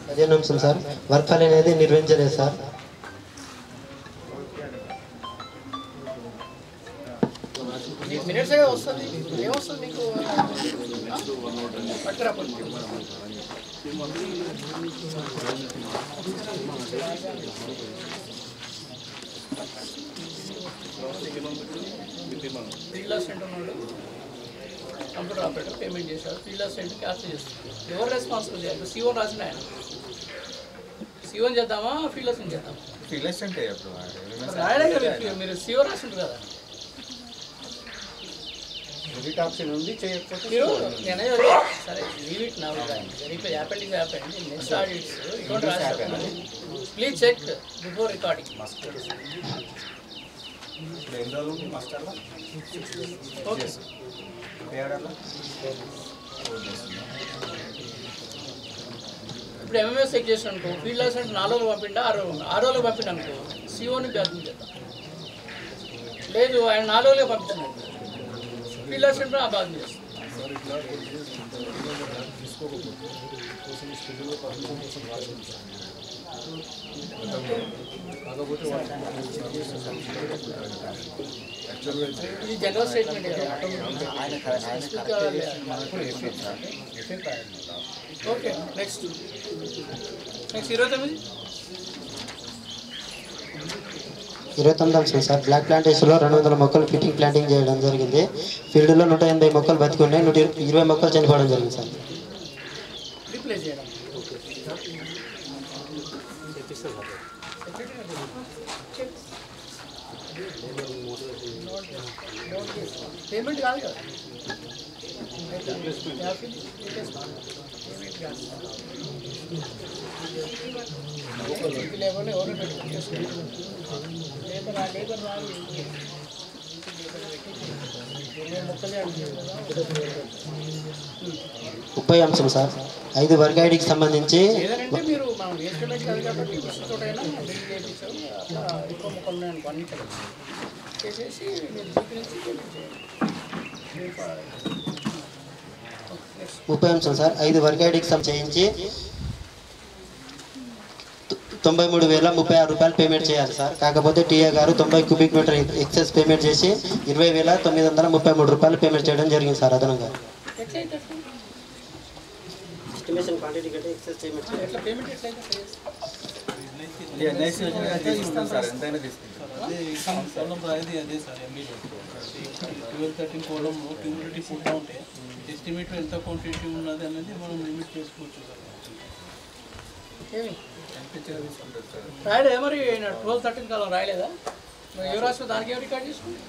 15వ అంశం సార్ వర్క్ ఫైల్ అనేది నిర్వహించలేదు సార్. మినిట్స్ వస్తుంది ఏమొస్తుంది మీకు పట్టుకురా ఫీల్డ్ అసిస్టెంట్ ఉన్నాడు, కంప్యూటర్ ఆపరేటర్ పేమెంట్ చేశారు, ఫీల్డ్ అసిస్టెంట్ క్యాప్చర్ చేస్తారు. ఎవరు రెస్పాన్సిబుల్ చేయాలి? సీఓ రాసిన ఆయన సీఓని చేద్దామా ఫీల్డ్ అసిస్టెంట్ చేద్దామా? ఫీల్డ్ అసిస్టెంట్ రాయడే కదా మీరు సీఓ రాసింటారు కదా మీరు. నేనే సరే లీవ్ ఇట్ నా వెరిఫై యాపెండ్ నెక్స్ట్ ఆడిట్స్ ఇటువంటి రాస్తాను. Please check before recording. Okay ఇప్పుడు ఎంఎంఎస్ చెక్ చేసిన అనుకో ఫీల్డ్ అసిస్టెంట్ 4 రోజులు పంపిండా 6 రోజులు పంపిండు అనుకో సీఓని బ్యాకింగ్ చేద్దాం. లేదు ఆయన 4 రోజులే పంపించినాడు ఫీల్డ్ అసిస్టెంట్ ఆ బాగా చేస్తాను ఇది జనరల్ స్టేట్మెంట్ ఓకే నెక్స్ట్ 29వ అంశం సార్ బ్లాక్ ప్లాంటేషన్లో 200 మొక్కలు ఫిట్టింగ్ ప్లాంటింగ్ చేయడం జరిగింది. ఫీల్డ్లో 180 మొక్కలు బతికి ఉన్నాయి, 120 మొక్కలు చనిపోవడం జరిగింది సార్. రీప్లేస్ చేయడం పేమెంట్ కాదు కదా లేబర్ ఎవరు లేబర్ రాదు ముప్పై అంశం సార్ 5 వర్గ ఐడికి సంబంధించి ఏదంటే మీరు మనం ఎస్టిమేట్ కాదు కాబట్టి చోటైనా బిల్ చేయించారు ఎక్కువ మొక్కలు ఉన్నాయనుకో అన్ని చేసేసి మీరు చూపించి 30 అంశం సార్ 5 వర్గ ఐడికి చేయించి 93,036 రూపాయలు పేమెంట్ చేయాలి సార్. కాకపోతే టీఏ గారు 90 క్యూబిక్ మీటర్ ఎక్సెస్ పేమెంట్ చేసి 20,933 రూపాయలు పేమెంట్ చేయడం జరిగింది సార్. అదనంగా ఎస్టిమేషన్ క్వాంటిటీ కంటే ఎక్సెస్ పేమెంట్ ఎస్టిమేట్ ఎంత క్వాంటిటీ ఉన్నది అనేది మనం లిమిట్ చేసుకోవచ్చు సార్. రాయలే మరి 12-13 కాలం రాయలేదా ఎవరు రాసుకో దానికి ఏం రికార్డ్ చేసుకుంది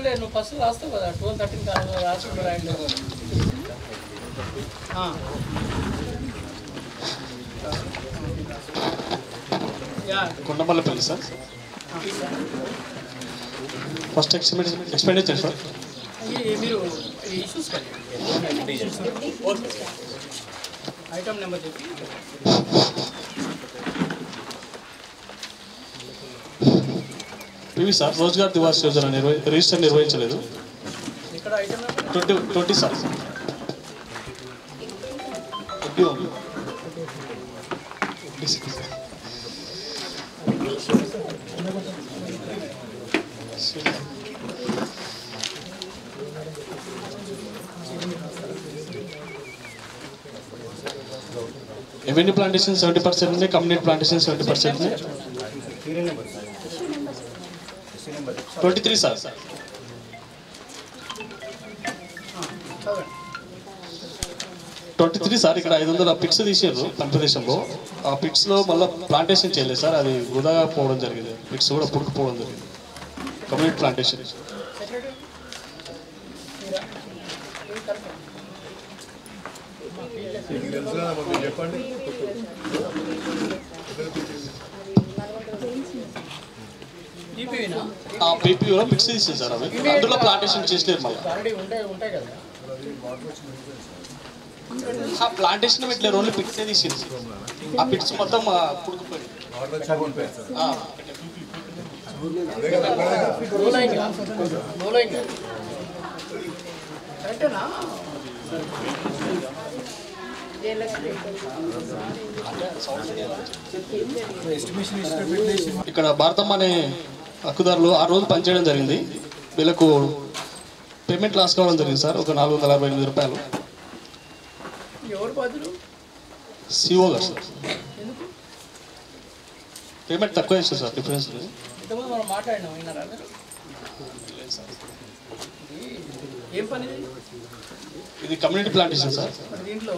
లేదు నువ్వు ఫస్ట్ రాస్తావు కదా 12-13 కాలం రాసుకుంటూ రాయలేదు Kondamallapalli sir first expenditure sir మీరు ఇష్యూస్ కానీ ఐటమ్ నెంబర్ చెప్పి PV sir Rozgar Diwas Yojana register నిర్వహించలేదు ఇక్కడ item number 20 sir 21 Avenue plantation 70% है, community plantation 70% है. 23 సార్ 23 సార్ ఇక్కడ 500 పిట్స్ తీసారు పంపదేశంలో. ఆ పిట్స్ లో మళ్ళీ ప్లాంటేషన్ చేయలేదు సార్, అది వృధాగా పోవడం జరిగింది. పిట్స్ కూడా పుట్టుకుపోవడం జరిగింది. కమ్యూనిటీ ప్లాంటేషన్ చెప్పండి. పీపీలో పిట్స్ తీసారు సార్, అవి అందులో ప్లాంటేషన్ చేసలేరు మళ్ళీ. ఉంటాయి కదా ఆ ప్లాంటేషన్ పెట్టలేరు, ఓన్లీ పిట్స్ తీసింది. ఆ పిట్స్ మొత్తం పుడుకుపోయింది. ఇక్కడ భారతమ్మ అనే హక్కుదారులు 6 రోజులు పనిచేయడం జరిగింది. వీళ్ళకు పేమెంట్ లాస్ కావడం జరిగింది సార్, ఒక 448 రూపాయలు. సిఓ గారు సార్ పేమెంట్ తక్కువ ఇస్తారు సార్, డిఫరెన్స్ మనం మాట్లాడినాం విన్నారా ఏం పని ఇది కమ్యూనిటీ ప్లాంటేషన్ సార్. దీంట్లో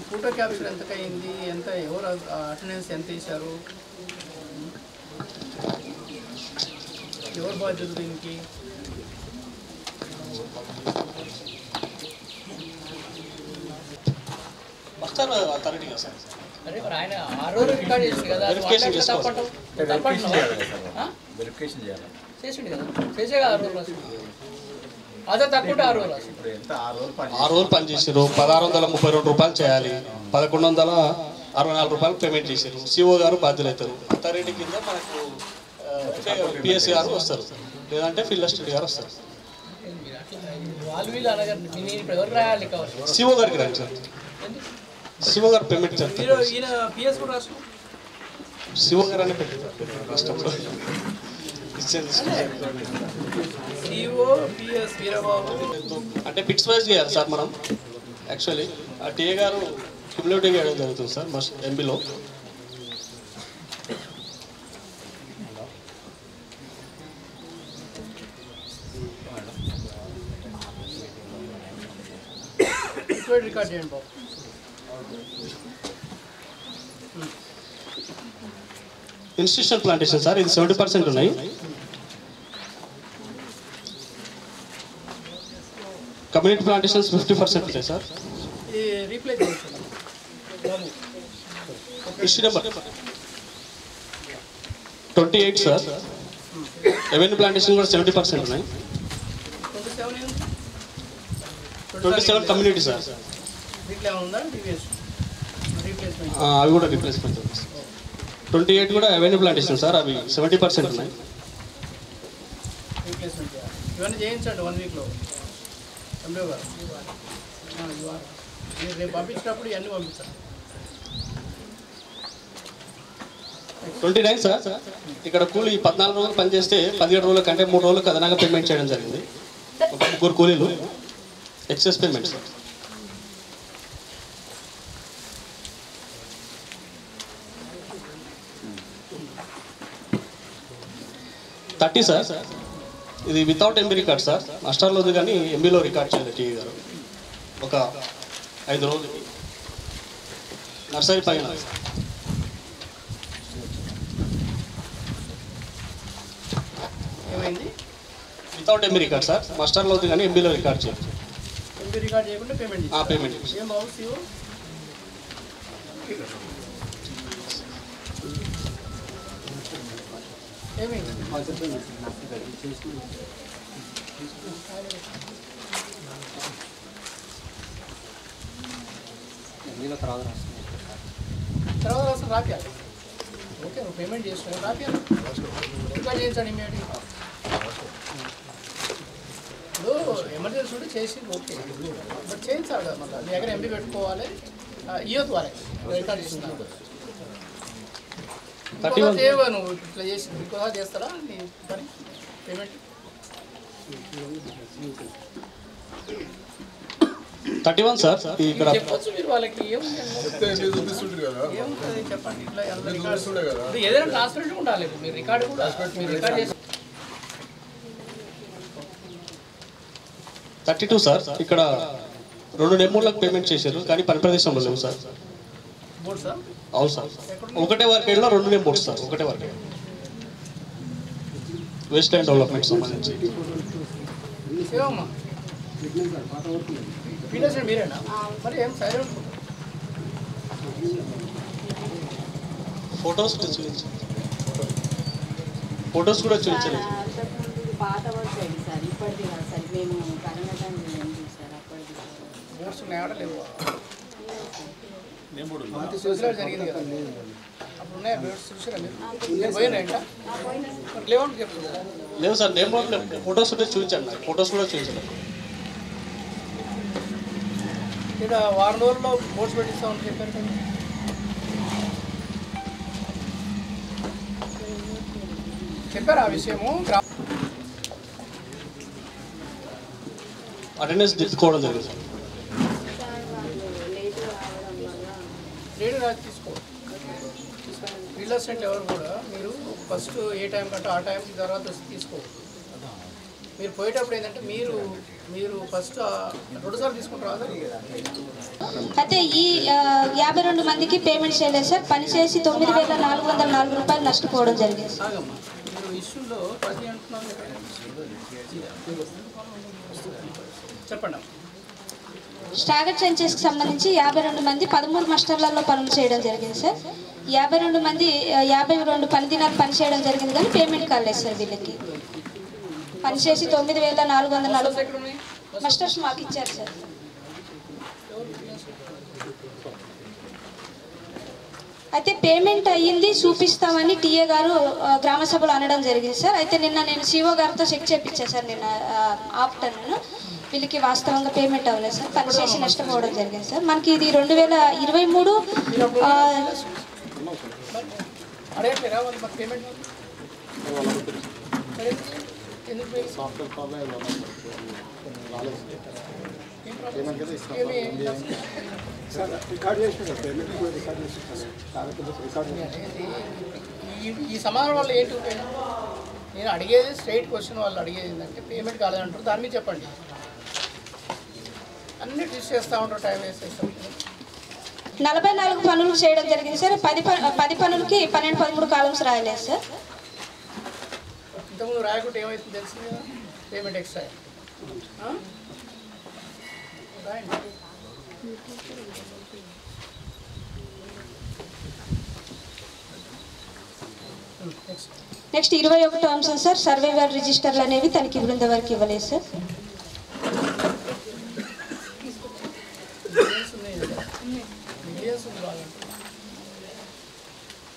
ఫోటో క్యాప్చర్ ఎంత అయింది, ఎంత ఎవరు అటెండెన్స్ ఎంత ఇచ్చారు, ఎవరు బాధ్యత దీనికి? అరే మరి ఆయన 6 రోజులు రికార్డ్ చేసింది కదా, చేసిండు కదా, చేసే కదా 6 రోజులు అదే తక్కువ 6 రోజులు 6 రోజులు పని చేసారు. 1632 రూపాయలు చేయాలి, 1164 రూపాయలు పేమెంట్ చేశారు. సిఓ గారు బాధ్యులు అవుతారు. అథారిటీ కింద మనకు పిఎస్సి గారు వస్తారు, లేదంటే ఫీల్డ్ అసిస్టెంట్ గారు వస్తారు. సిఓ గారికి రండి సార్, సిఓ గారు పేమెంట్ చేస్తారు. సిఓ గారు అనే పెట్టారు రాష్ట్రంలో అంటే పిక్స్ వైజ్ చేయాలి సార్ మనం. యాక్చువల్లీ ఆ టీఏ గారు క్యుములేటివ్ చేయడం జరుగుతుంది సార్ మస్ట్ ఎంబీలో. రికార్డ్ చేయండి బాబు. ఇన్స్టిట్యూషనల్ ప్లాంటేషన్ సార్, ఇది 70% ఉన్నాయి. కమ్యూనిటీ ప్లాంటేషన్స్ 50% ఉంటాయి sir. Issue number 28 sir. Revenue plantation కూడా 70% ఉన్నాయి. 27 కమ్యూనిటీ సార్. అవి కూడా రీప్లేస్మెంట్. 28 కూడా రెవెన్యూ ప్లాంటేషన్ సార్, అవి 70% ఉన్నాయి. ఇవన్నీ చేయించండి 1 వీక్లో. ఎంబీఓ గారు రేపు పంపించినప్పుడు ఇవన్నీ పంపించాలి. 29 సార్, ఇక్కడ కూలీ 14 రోజులు పనిచేస్తే 17 రోజుల కంటే 3 రోజులకు అదనంగా పేమెంట్ చేయడం జరిగింది. ఒక 3 కూలీలు ఎక్సెస్ పేమెంట్ సార్. 30 సార్, ఇది వితౌట్ ఎంబీ రికార్డ్ సార్. మాస్టర్లో ఉంది కానీ ఎంబీలో రికార్డ్ చేయాలి టీవీ గారు. ఒక 5 రోజులకి నర్సరీ పైన. ఏమైంది? Without MB record sir. మాస్టర్లో ఉంది కానీ ఎంబీలో రికార్డ్ చేయాలి. ఎంబీ రికార్డ్ చేయకుండా పేమెంట్ పేమెంట్ ఏం బాబు సిఓ? ఏమైంది? తర్వాత రాసిన రాపియాలి. ఓకే, నువ్వు పేమెంట్ చేస్తున్నావు రాపియాలి. రికార్డ్ చేయించండి ఇమీడియట్గా. ఇప్పుడు ఎమర్జెన్సీ ఉంటే చేసి ఓకే, బట్ చేయించాలి కదా. మళ్ళీ మీ దగ్గర ఎంబీ పెట్టుకోవాలి. ఇవ్వద్దు వాళ్ళకి రికార్డ్ చేస్తున్నారు. నువ్వు ఇట్లా చేసి ఇంకోసారి చేస్తారా నీ పని పేమెంట్? 31 సార్, ఇక్కడ చెప్పొచ్చు మీరు వాళ్ళకి. ఏముంటుంది చెప్పండి. ఇట్లా ఏదైనా ట్రాన్స్పరెంట్గా ఉండాలి. ఇప్పుడు మీరు రికార్డు కూడా మీరు రికార్డ్ చేసి 32 సార్, ఇక్కడ 2 నెంబర్లకు పేమెంట్ చేశారు కానీ పని ప్రదేశంలో లేవు సార్. Board sir? అవును సార్, ఒకటే వర్కేడ్లో 2 నెంబర్స్ సార్. ఒకటే వర్కేడ్ వెస్ట్ ల్యాండ్ డెవలప్మెంట్ సంబంధించి. మీరేనా మరి? ఏం సైలెంట్ ఫొటోస్ చూపించండి. ఫొటోస్ కూడా చూపించలేదు. పాత వర్క్ అయింది సార్, ఇప్పటిది కాదు సార్. మేము కరోనా టైంలో ఏం చూసారు అప్పటిది బోర్డ్స్ ఉన్నాయా లేవు? జరిగింది కదా అప్పుడు ఉన్నాయా బోర్డ్స్? చూసారా మీరు? పోయినా ఇంకా లేవంటే చెప్తున్నా. లేవు సార్, నేమ్ ఫొటోస్ ఉంటే చూపించండి. నాకు ఫొటోస్ కూడా చూపించండి. ఇక్కడ వారం రోజుల్లో బోర్డ్స్ పెట్టిస్తామని చెప్పారు కదా. చెప్పారు ఆ విషయము. అటెండెన్స్ దిద్దుకోవడం జరిగింది సార్. లేట్ రాజు తీసుకో. ఫీల్డ్ అసిస్టెంట్ ఎవరు కూడా మీరు ఫస్ట్ ఏ టైం కంటే ఆ టైంకి తర్వాత తీసుకో. మీరు పోయేటప్పుడు ఏంటంటే మీరు ఫస్ట్ 2 సార్లు తీసుకుంటారు. అయితే ఈ 52 మందికి పేమెంట్ చేయలేదు సార్. పనిచేసి 9,404 రూపాయలు నష్టపోవడం జరిగింది. మీరు ఇష్యూలో ప్రతి అంటున్నారు చెప్పండి. స్టాగర్ ట్రెంచెస్కి సంబంధించి 52 మంది 13 మాస్టర్లలో పనులు చేయడం జరిగింది సార్. 52 మంది 52 పని దినాలు పని చేయడం జరిగింది కానీ పేమెంట్ కాలేదు సార్. వీళ్ళకి పనిచేసి 9,440 మాస్టర్స్ మాకు ఇచ్చారు సార్. అయితే పేమెంట్ అయ్యింది చూపిస్తామని టీఏ గారు గ్రామ సభలో అనడం జరిగింది సార్. అయితే నిన్న నేను సిఓ గారితో చెక్ చేయించాను సార్. నిన్న ఆఫ్టర్నూన్ వీళ్ళకి వాస్తవంగా పేమెంట్ అవ్వలేదు సార్. పని చేసి నష్టపోవడం జరిగింది సార్. మనకి ఇది 2023 ఈ సమాధానం వల్ల ఏంటి ఉపయోగం? నేను అడిగేది స్ట్రైట్ క్వశ్చన్. వాళ్ళు అడిగేది ఏంటంటే పేమెంట్ కాలేదంటారు, దాని మీద చెప్పండి. అన్ని ట్విస్ట్ చేస్తూ ఉంటారు, టైం వేస్ట్ చేస్తాం. 44 పనులు చేయడం జరిగింది సార్. 10 పనులకి 12-13 కాలమ్స్ రాయలేదు సార్. ఇంతకుముందు రాయకుంటే ఏమవుతుంది తెలిసింది కదా, పేమెంట్ ఎక్స్ట్రా. నెక్స్ట్ 21వ అంశం సార్, సర్వైవల్ రిజిస్టర్లు అనేవి తనకి బృందం వరకు ఇవ్వలేదు సార్.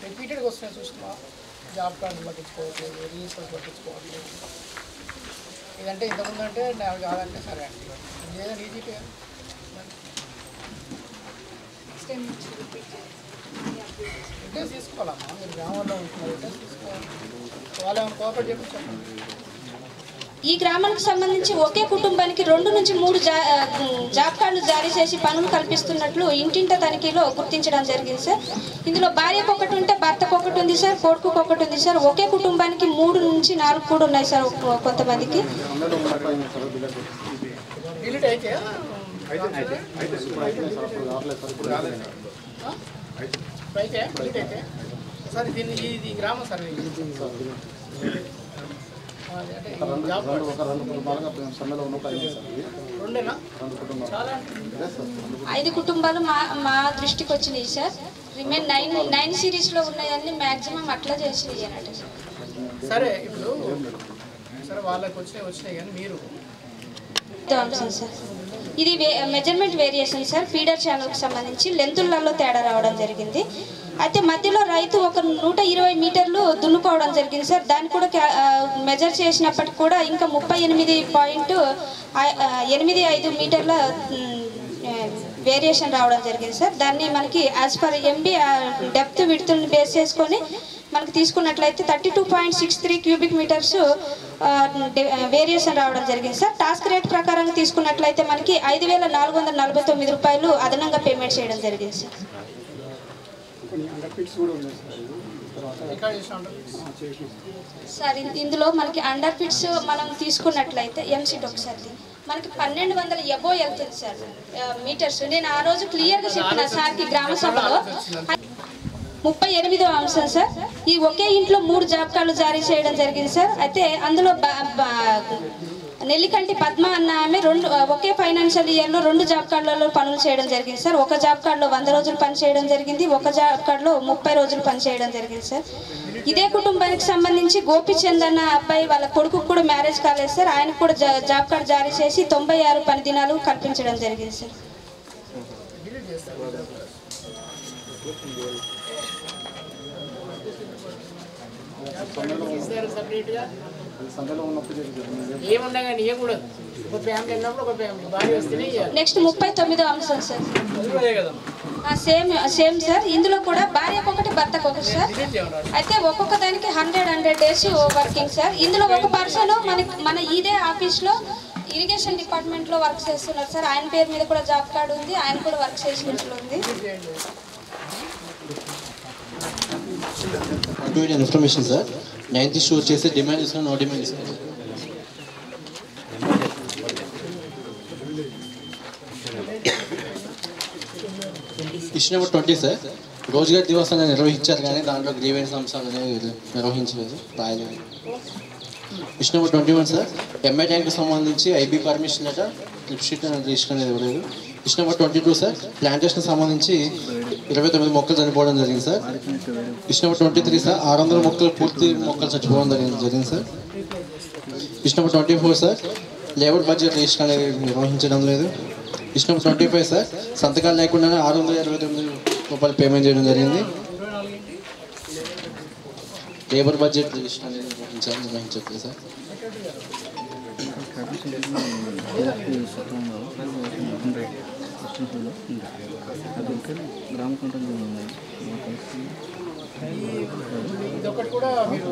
రిపీటెడ్గా వస్తున్నాయి చూస్తున్నా. జాబ్ కార్డు పట్టించుకోవట్లేదు, రిజిస్టర్స్ పట్టించుకోవట్లేదు. ఇదంటే ఇంతకుముందు అంటే నాకు కాదంటే సరే అండి, ఇదేదో ఈజీగా రిటర్న్స్ తీసుకోవాలమ్మా. మీరు గ్రామంలో ఉంటున్నారు, రిటర్న్స్ తీసుకోవాలి. వాళ్ళు ఏమైనా కోఆపరేట్ చేయించాలి. ఈ గ్రామానికి సంబంధించి ఒకే కుటుంబానికి 2 నుంచి 3 జాబ్ కార్డులు జారీ చేసి పనులు కల్పిస్తున్నట్లు ఇంటింట తనిఖీలో గుర్తించడం జరిగింది సార్. ఇందులో భార్యకు ఒకటి ఉంటే భర్తకు ఒకటి ఉంది సార్, కొడుకుకు ఒకటి ఉంది సార్. ఒకే కుటుంబానికి 3 నుంచి 4 కూడా ఉన్నాయి సార్ కొంతమందికి. డిలీట్ అయితే సార్ ఇది గ్రామ సర్వే ఐదు కుటుంబాలు మా దృష్టికి వచ్చినాయి సార్. రిమైన్ 9 సిరీస్లో ఉన్నాయన్నీ మ్యాక్సిమం అట్లా చేసినాయి అన్నట్టు సార్. సరే ఇప్పుడు సరే వాళ్ళకి వచ్చినాయి కానీ మీరు సార్ ఇది మెజర్మెంట్ వేరియేషన్ సార్. ఫీడర్ ఛానల్కి సంబంధించి లెంతులలో తేడా రావడం జరిగింది. అయితే మధ్యలో రైతు ఒక 120 మీటర్లు దున్నుకోవడం జరిగింది సార్. దాన్ని కూడా మెజర్ చేసినప్పటికి కూడా ఇంకా 38.85 మీటర్ల వేరియేషన్ రావడం జరిగింది సార్. దాన్ని మనకి యాజ్ పర్ ఎంబీ డెప్త్ విడ్త్ని బేస్ చేసుకొని మనకి తీసుకున్నట్లయితే 32.63 క్యూబిక్ మీటర్స్ వేరియేషన్ రావడం జరిగింది సార్. టాస్క్ రేట్ ప్రకారంగా తీసుకున్నట్లయితే మనకి 5,449 రూపాయలు అదనంగా పేమెంట్ చేయడం జరిగింది సార్. సార్ ఇందులో మనకి అండర్ ఫిట్స్ మనం తీసుకున్నట్లయితే ఎంసీట్ ఒకసారి మనకి 1200 ఎబో వెళ్తుంది సార్ మీటర్స్. నేను ఆ రోజు క్లియర్గా చెప్పిన సార్కి గ్రామ సభలో. 38వ అంశం సార్, ఈ ఒకే ఇంట్లో 3 జాబ్ కార్డులు జారీ చేయడం జరిగింది సార్. అయితే అందులో నెల్లికంటి పద్మ అన్న ఆమె ఒకే ఫైనాన్షియల్ ఇయర్లో 2 జాబ్ కార్డులలో పనులు చేయడం జరిగింది సార్. ఒక జాబ్ కార్డులో 100 రోజులు పని చేయడం జరిగింది, ఒక జాబ్ కార్డులో 30 రోజులు పని చేయడం జరిగింది సార్. ఇదే కుటుంబానికి సంబంధించి గోపిచంద్ అన్న అబ్బాయి వాళ్ళ కొడుకు కూడా మ్యారేజ్ కాలేదు సార్. ఆయనకు కూడా జాబ్ కార్డు జారీ చేసి 96 పని దినాలు కల్పించడం జరిగింది సార్. నెక్స్ట్ 39వ అంశం సార్. Same sir. ఇందులో కూడా భార్యకు ఒకటి భర్తకు ఒకటి సార్. అయితే ఒక్కొక్క దానికి 100 డేస్ వర్కింగ్ సార్. ఇందులో ఒక పర్సన్ మన ఇదే ఆఫీస్లో ఇరిగేషన్ డిపార్ట్మెంట్లో వర్క్ చేస్తున్నారు సార్. ఆయన పేరు మీద కూడా జాబ్ కార్డు ఉంది, ఆయన కూడా వర్క్ చేసినట్లు ఉంది. ఇన్ఫర్మేషన్ సార్ 9th ఇష్యూ వచ్చేసి డిమాండ్ ఇస్తాను, నో డిమాండ్ ఇస్తాను. ఇష్యూ నెంబర్ 20 సార్, రోజుగారి దివసంగా నిర్వహించారు కానీ దాంట్లో గ్రీవెన్స్ అంశాలు అనేవి నిర్వహించలేదు, రాయలేదు. ఇష్యూ నెంబర్ 21 సార్, ఎంఐ ట్యాంక్కి సంబంధించి IB permission letter clip sheet అనేది రిజిస్టర్ అనేది ఇవ్వలేదు. ఇష్యూ నెంబర్ 22 సార్, ప్లాంటేషన్ సంబంధించి 29 మొక్కలు చనిపోవడం జరిగింది సార్. ఇష్యూ నెంబర్ 23 సార్, 600 మొక్కలు పూర్తి మొక్కలు చచ్చిపోవడం జరిగింది sir. Issue number 24 sir, labour budget register అనేది నిర్వహించడం లేదు. ఇష్యూ నెంబర్ 25 సార్, సంతకాలు లేకుండానే 629 రూపాయలు పేమెంట్ చేయడం జరిగింది. లేబర్ బడ్జెట్ లిస్ట్ అనేది నిర్వహించట్లేదు సార్. ఇదొకటి కూడా మీరు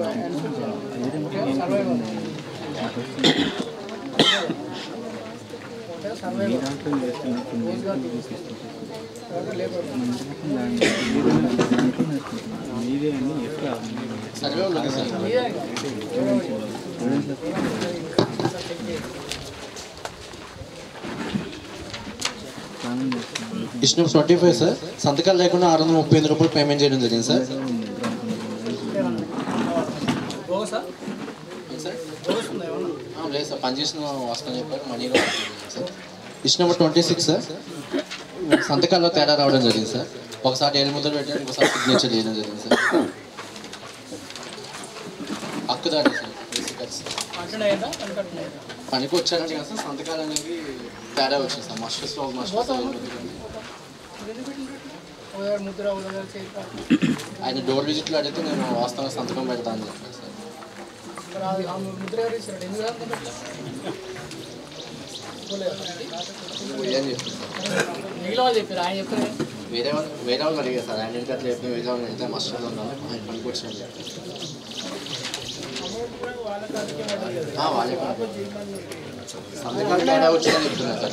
ఇష్ట 25 సార్, సంతకాలు లేకుండా 635 రూపాయలు పేమెంట్ చేయడం జరిగింది సార్. లేదు సార్, పనిచేసిన వస్తాను చెప్పారు, మనీ కూడా సార్. ఇష్ట నెంబర్ 26 సార్, సంతకాల్లో తేడా రావడం జరిగింది సార్. ఒకసారి 7 ముద్రలు పెట్టారు, ఇంకోసారి సిగ్నేచర్ చేయడం జరిగింది సార్. హక్కుదారు సార్, పనికి వచ్చారంటే కదా సార్, సంతకాలు అనేవి తేడా వచ్చింది సార్. మస్టర్స్లో ఆయన డోర్ విజిట్లో అడిగితే నేను వాస్తవంగా సంతకం పెడతాను అని చెప్పాను సార్. వేరే వాళ్ళు అడిగారు సార్. ఆయన అట్లా చెప్పిన వేరే వాళ్ళు అడిగితే మస్టర్లో ఉన్నాను, ఆయన పనికి వచ్చాను చెప్పారు. వాళ్ళే సంతకాలు తేడా వచ్చిందని చెప్తున్నారు సార్.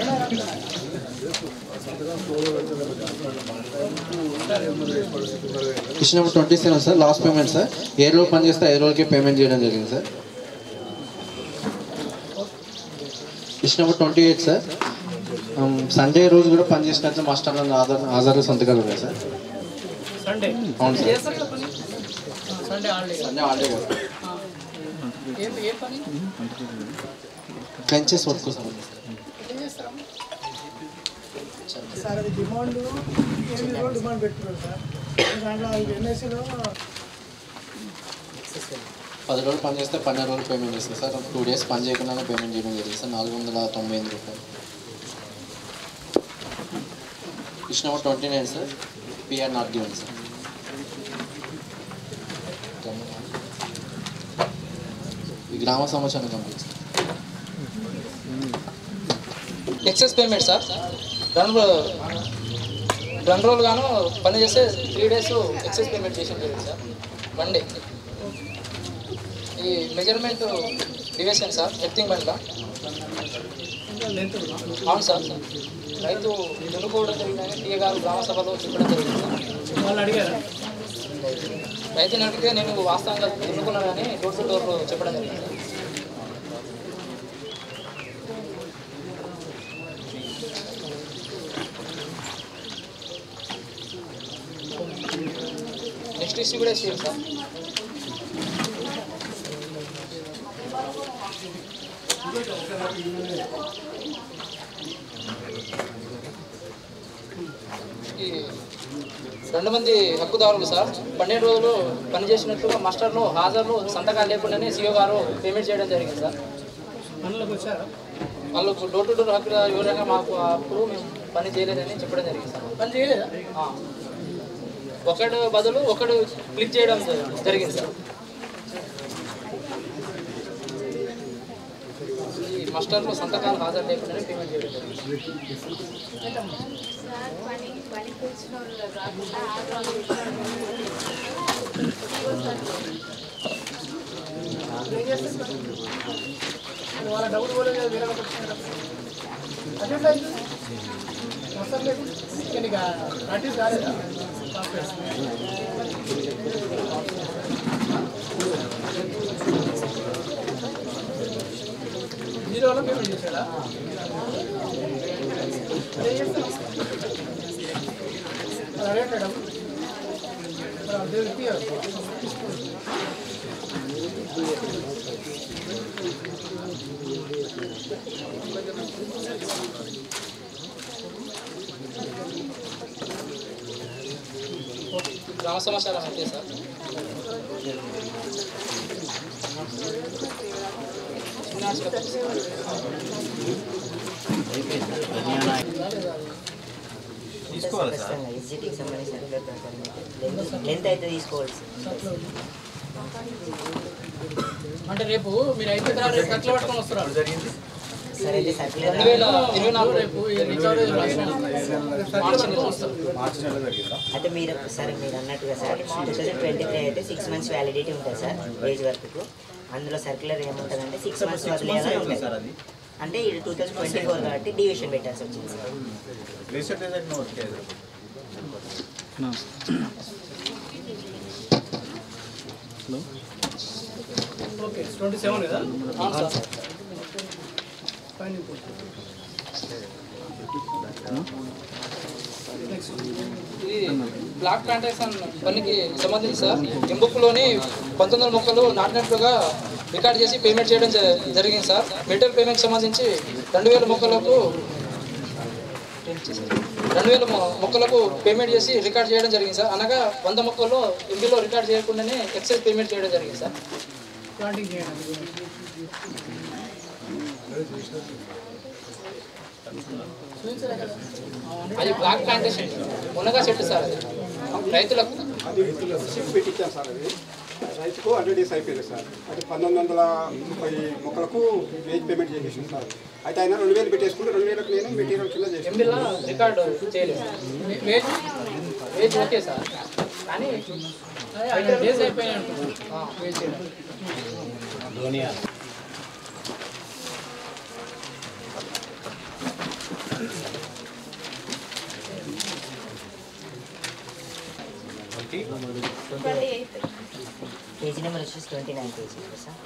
ఇష్ట number 27 sir, last payment sir. 7 రోజులు పని చేస్తే 5 రోజులకి పేమెంట్ చేయడం జరిగింది సార్. ఇష్ట నెంబర్ 28 సార్, సండే రోజు కూడా పని చేసినట్లు మాస్టర్లో ఆధార్ సంతకాలు ఉన్నాయి సార్. అవును సార్, సండే హాలిడే క్లంచెస్ వర్క్ సార్. సార్ అది డిమాండ్ 8 రోజులు డిమాండ్ పెట్టుకున్నారు సార్. దాంట్లో ఎన్ఎస్సీలో 10 రోజులు పని చేస్తే 12 రోజులు పేమెంట్ చేస్తారు సార్. 2 డేస్ పని చేయకుండానే పేమెంట్ చేయడం జరిగింది సార్. 498 రూపాయలు. ఇష్ట number 29 sir, PR not given sir. ఈ గ్రామ సమాచారం company sir. Excess payment sir. 2 రోజులు గాను పని చేస్తే 3 డేస్ ఎక్సెస్ పేమెంట్ చేసి జరిగింది సార్. 1 డే. ఈ మెజర్మెంట్ డివిజన్ సార్, ఎర్తింగ్ బండ్లా. అవును సార్. రైతు దున్నుకోవడం జరిగిందని టీఏ గారు గ్రామ సభలో చెప్పడం జరిగింది సార్. వాళ్ళు అడిగారు, రైతుని అడిగితే నేను వాస్తవంగా దున్నుకున్నానని డోర్ టు డోర్ చెప్పడం జరిగింది సార్. నెక్స్ట్ ఇష్యూ కూడా సేమ్ సార్. ఈ 2 మంది హక్కుదారులు సార్ 12 రోజులు పనిచేసినట్లుగా మాస్టర్లు హాజరులు సంతకాలు లేకుండానే సిఓ గారు పేమెంట్ చేయడం జరిగింది సార్. వాళ్ళు డోర్ టు డోర్ హక్కుదారు వివరంగా మాకు అప్పుడు మేము పని చేయలేదని చెప్పడం జరిగింది సార్. పని చేయలేదా? ఒకడు బదులు ఒకడు క్లిక్ చేయడం జరిగింది సార్. ఈ మాస్టర్లు సంతకాలు హాజరు లేకుండానే పేమెంట్ చేయడం జరిగింది. వాళ్ళ డబ్బులు పోలేదు కదా, వేరే అదే అవసరం లేదు. నీకు ప్రాక్టీస్ కాలేదా? జీరోలో పేమెంట్ చేశాడా? అదే మేడం గ్రామ సమాచారం అంతే సార్. తీసుకోవాలి సార్. ఎస్జిటికి సంబంధించిన లెంత్ అయితే తీసుకోవాలి సార్. అంటే రేపు మీరు అయిపోయిన తర్వాత రేపు సర్కిల్ పట్టుకొని వస్తున్నారు. 2024 రేపు అంటే మీరు సార్ మీరు అన్నట్టుగా సార్ 2023 అయితే 6 months వ్యాలిడిటీ ఉంటుంది సార్ ఏజ్ వరకు. అందులో సర్క్యులర్ ఏముంటుందంటే 6 months వదిలేయాలి ఉంటుంది. అంటే ఇది 2024 కాబట్టి డివిషన్ పెట్టాల్సి వచ్చింది సార్. ఓకే 27 కదా? అవును సార్. ఇది బ్లాక్ ప్లాంటేషన్ పనికి సంబంధించి సార్ ఎంబుక్లోని 1900 మొక్కలు నాటినట్లుగా రికార్డ్ చేసి పేమెంట్ చేయడం జరిగింది సార్. మెటీరియల్ పేమెంట్ సంబంధించి 2000 మొక్కలకు పేమెంట్ చేసి రికార్డ్ చేయడం జరిగింది సార్. అనగా 100 మొక్కల్లో ఎంబీలో రికార్డ్ చేయకుండానే ఎక్సైజ్ పేమెంట్ చేయడం జరిగింది సార్. అది బ్లాక్ ప్లాంటేషన్ మునగా చెట్టు సార్. అది రైతులకు పెట్టించాం సార్. అది రైతుకు 100 days అయిపోయింది సార్. అంటే 1930 మొక్కలకు వేజ్ పేమెంట్ చేసేసాం సార్. అయితే ఆయన 2000 పెట్టేసుకుంటే 2000కి నేను మెటీరియల్ కింద చేసి ఎంబీలో రికార్డు చేయలేదు. వేజ్ ఓకే సార్, కానీ డేస్ అయిపోయినాయి అనుకుంటున్నాను వేజ్ చేయడం. పేజీ నెంబర్ వచ్చేసి 29 పేజీ సార్.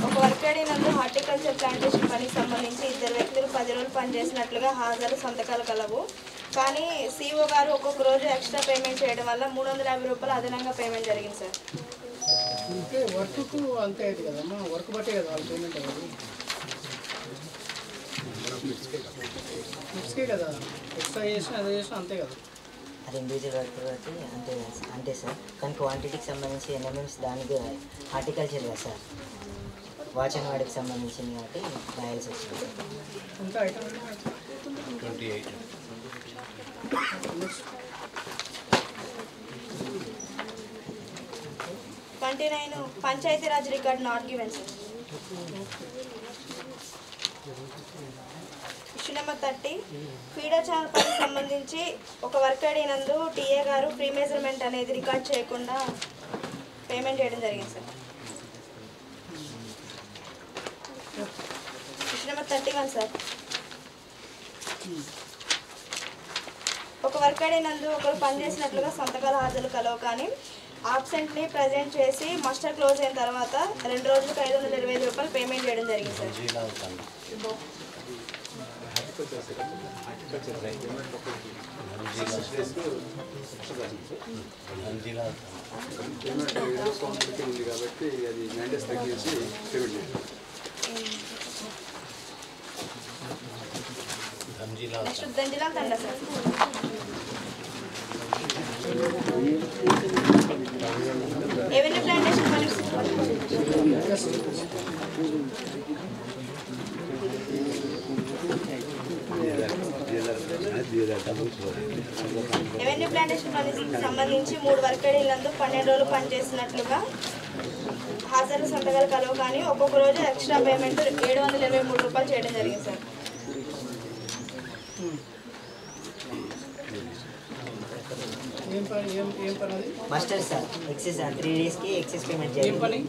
ఒక వర్కేడీ నందు హార్టికల్చర్ ప్లాంటేషన్ పనికి సంబంధించి 2 వ్యక్తులు 10 రోజులు పనిచేసినట్లుగా హాజరు సంతకాలు కలవు. కానీ సిఓ గారు ఒక్కొక్క రోజు ఎక్స్ట్రా పేమెంట్ చేయడం వల్ల 350 రూపాయలు అదనంగా పేమెంట్ జరిగింది సార్. వర్క్కు అంతే అయింది కదమ్మా, వర్క్ బట్టే కదా వాళ్ళు పేమెంట్ అవ్వదు. ఫిక్స్కే కదా, ఎక్స్ట్రా చేసినా అదే చేసినా అంతే కదా. అది ఇండివిజువల్ వర్క్ కాబట్టి అంతే సార్. కానీ క్వాంటిటీకి సంబంధించి ఎన్ఎంఎంస్ దానికి హార్టికల్చర్ కదా సార్, వాచ్ అండ్ వాడికి సంబంధించింది కాబట్టి రాయాల్సి వచ్చింది sir. 29 Panchayati Raj record not given sir. Issue number 30 feeder channel పనికి సంబంధించి ఒక వర్కేడీ నందు టీఏ గారు ప్రీ మెజర్మెంట్ అనేది రికార్డ్ చేయకుండా పేమెంట్ చేయడం జరిగింది సార్. Issue number 31 sir. ఒక వర్కేడీ నందు ఒకరు పనిచేసినట్లుగా సంతకాల హాజరు కలవు, కానీ ఆబ్సెంట్ని ప్రజెంట్ చేసి మస్టర్ క్లోజ్ అయిన తర్వాత 2 రోజులకు 525 రూపాయలు పేమెంట్ చేయడం జరిగింది సార్. ఉంది కాబట్టి అది 9 days తగ్గించి పేమెంట్ చేయాలి. నెక్స్ట్ దండిలా తండ సార్. ఎవెన్యూ ప్లాంటేషన్ పనికి రెవెన్యూ ప్లాంటేషన్ పనికి సంబంధించి 3 వర్కేడీలందు 12 రోజులు పనిచేసినట్లుగా హాజరు సంతకాలు కలవు, కానీ ఒక్కొక్క రోజు ఎక్స్ట్రా పేమెంట్ 723 రూపాయలు చేయడం జరిగింది సార్. మాస్టర్ సార్ ఎక్సెస్ 3 డేస్కి ఎక్సెస్ పేమెంట్ చేయాలి.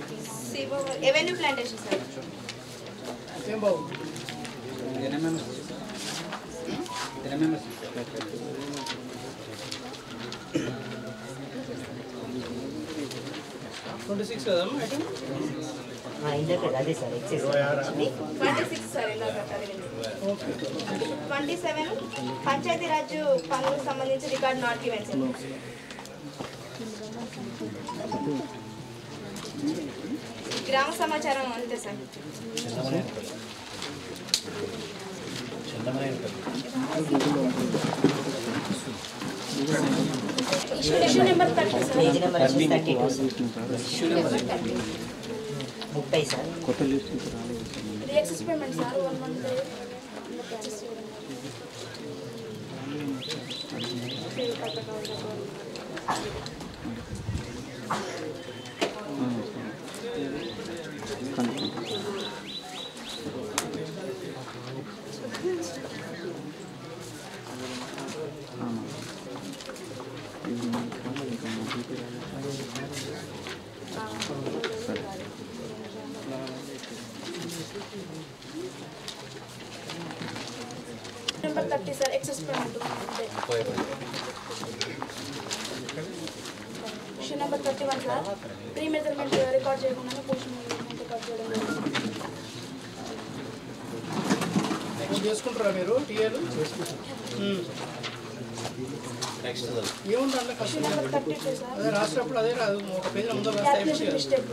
Avenue plantation sir. ఏం బాబు 26 కదమ్మా ఐటమ్? అదే సార్ ఎక్సెస్ 26 సార్. 27 పంచాయతీరాజ్ పనులకు సంబంధించి రికార్డ్ నాట్ గివెన్ సార్. గ్రామ సమాచారం అంతే sir. Issue number 30 sir. Page number 32 30 sir. ఇది excess payment sir. 1 month number 30 sir excess payment question number 31 sir pre measurement record చేయకుండా పోస్ట్ మెజర్మెంట్ రికార్డ్ చేయడం చేసుకుంటారా మీరు టీఏలు ఏముంది అందులో క్వశ్చన్ నెంబర్ 32 సార్ అదే రాసినప్పుడు అదే రాదు ఒక పేజ్ ముందు calculation mistake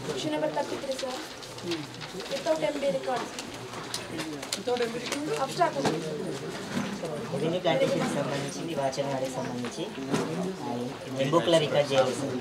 question number 33 sir without MB record abstract revenue ప్లాంటేషన్కి సంబంధించింది వాచన్ గారికి సంబంధించి ఎంబుక్లో రికార్డ్ చేయాలి sir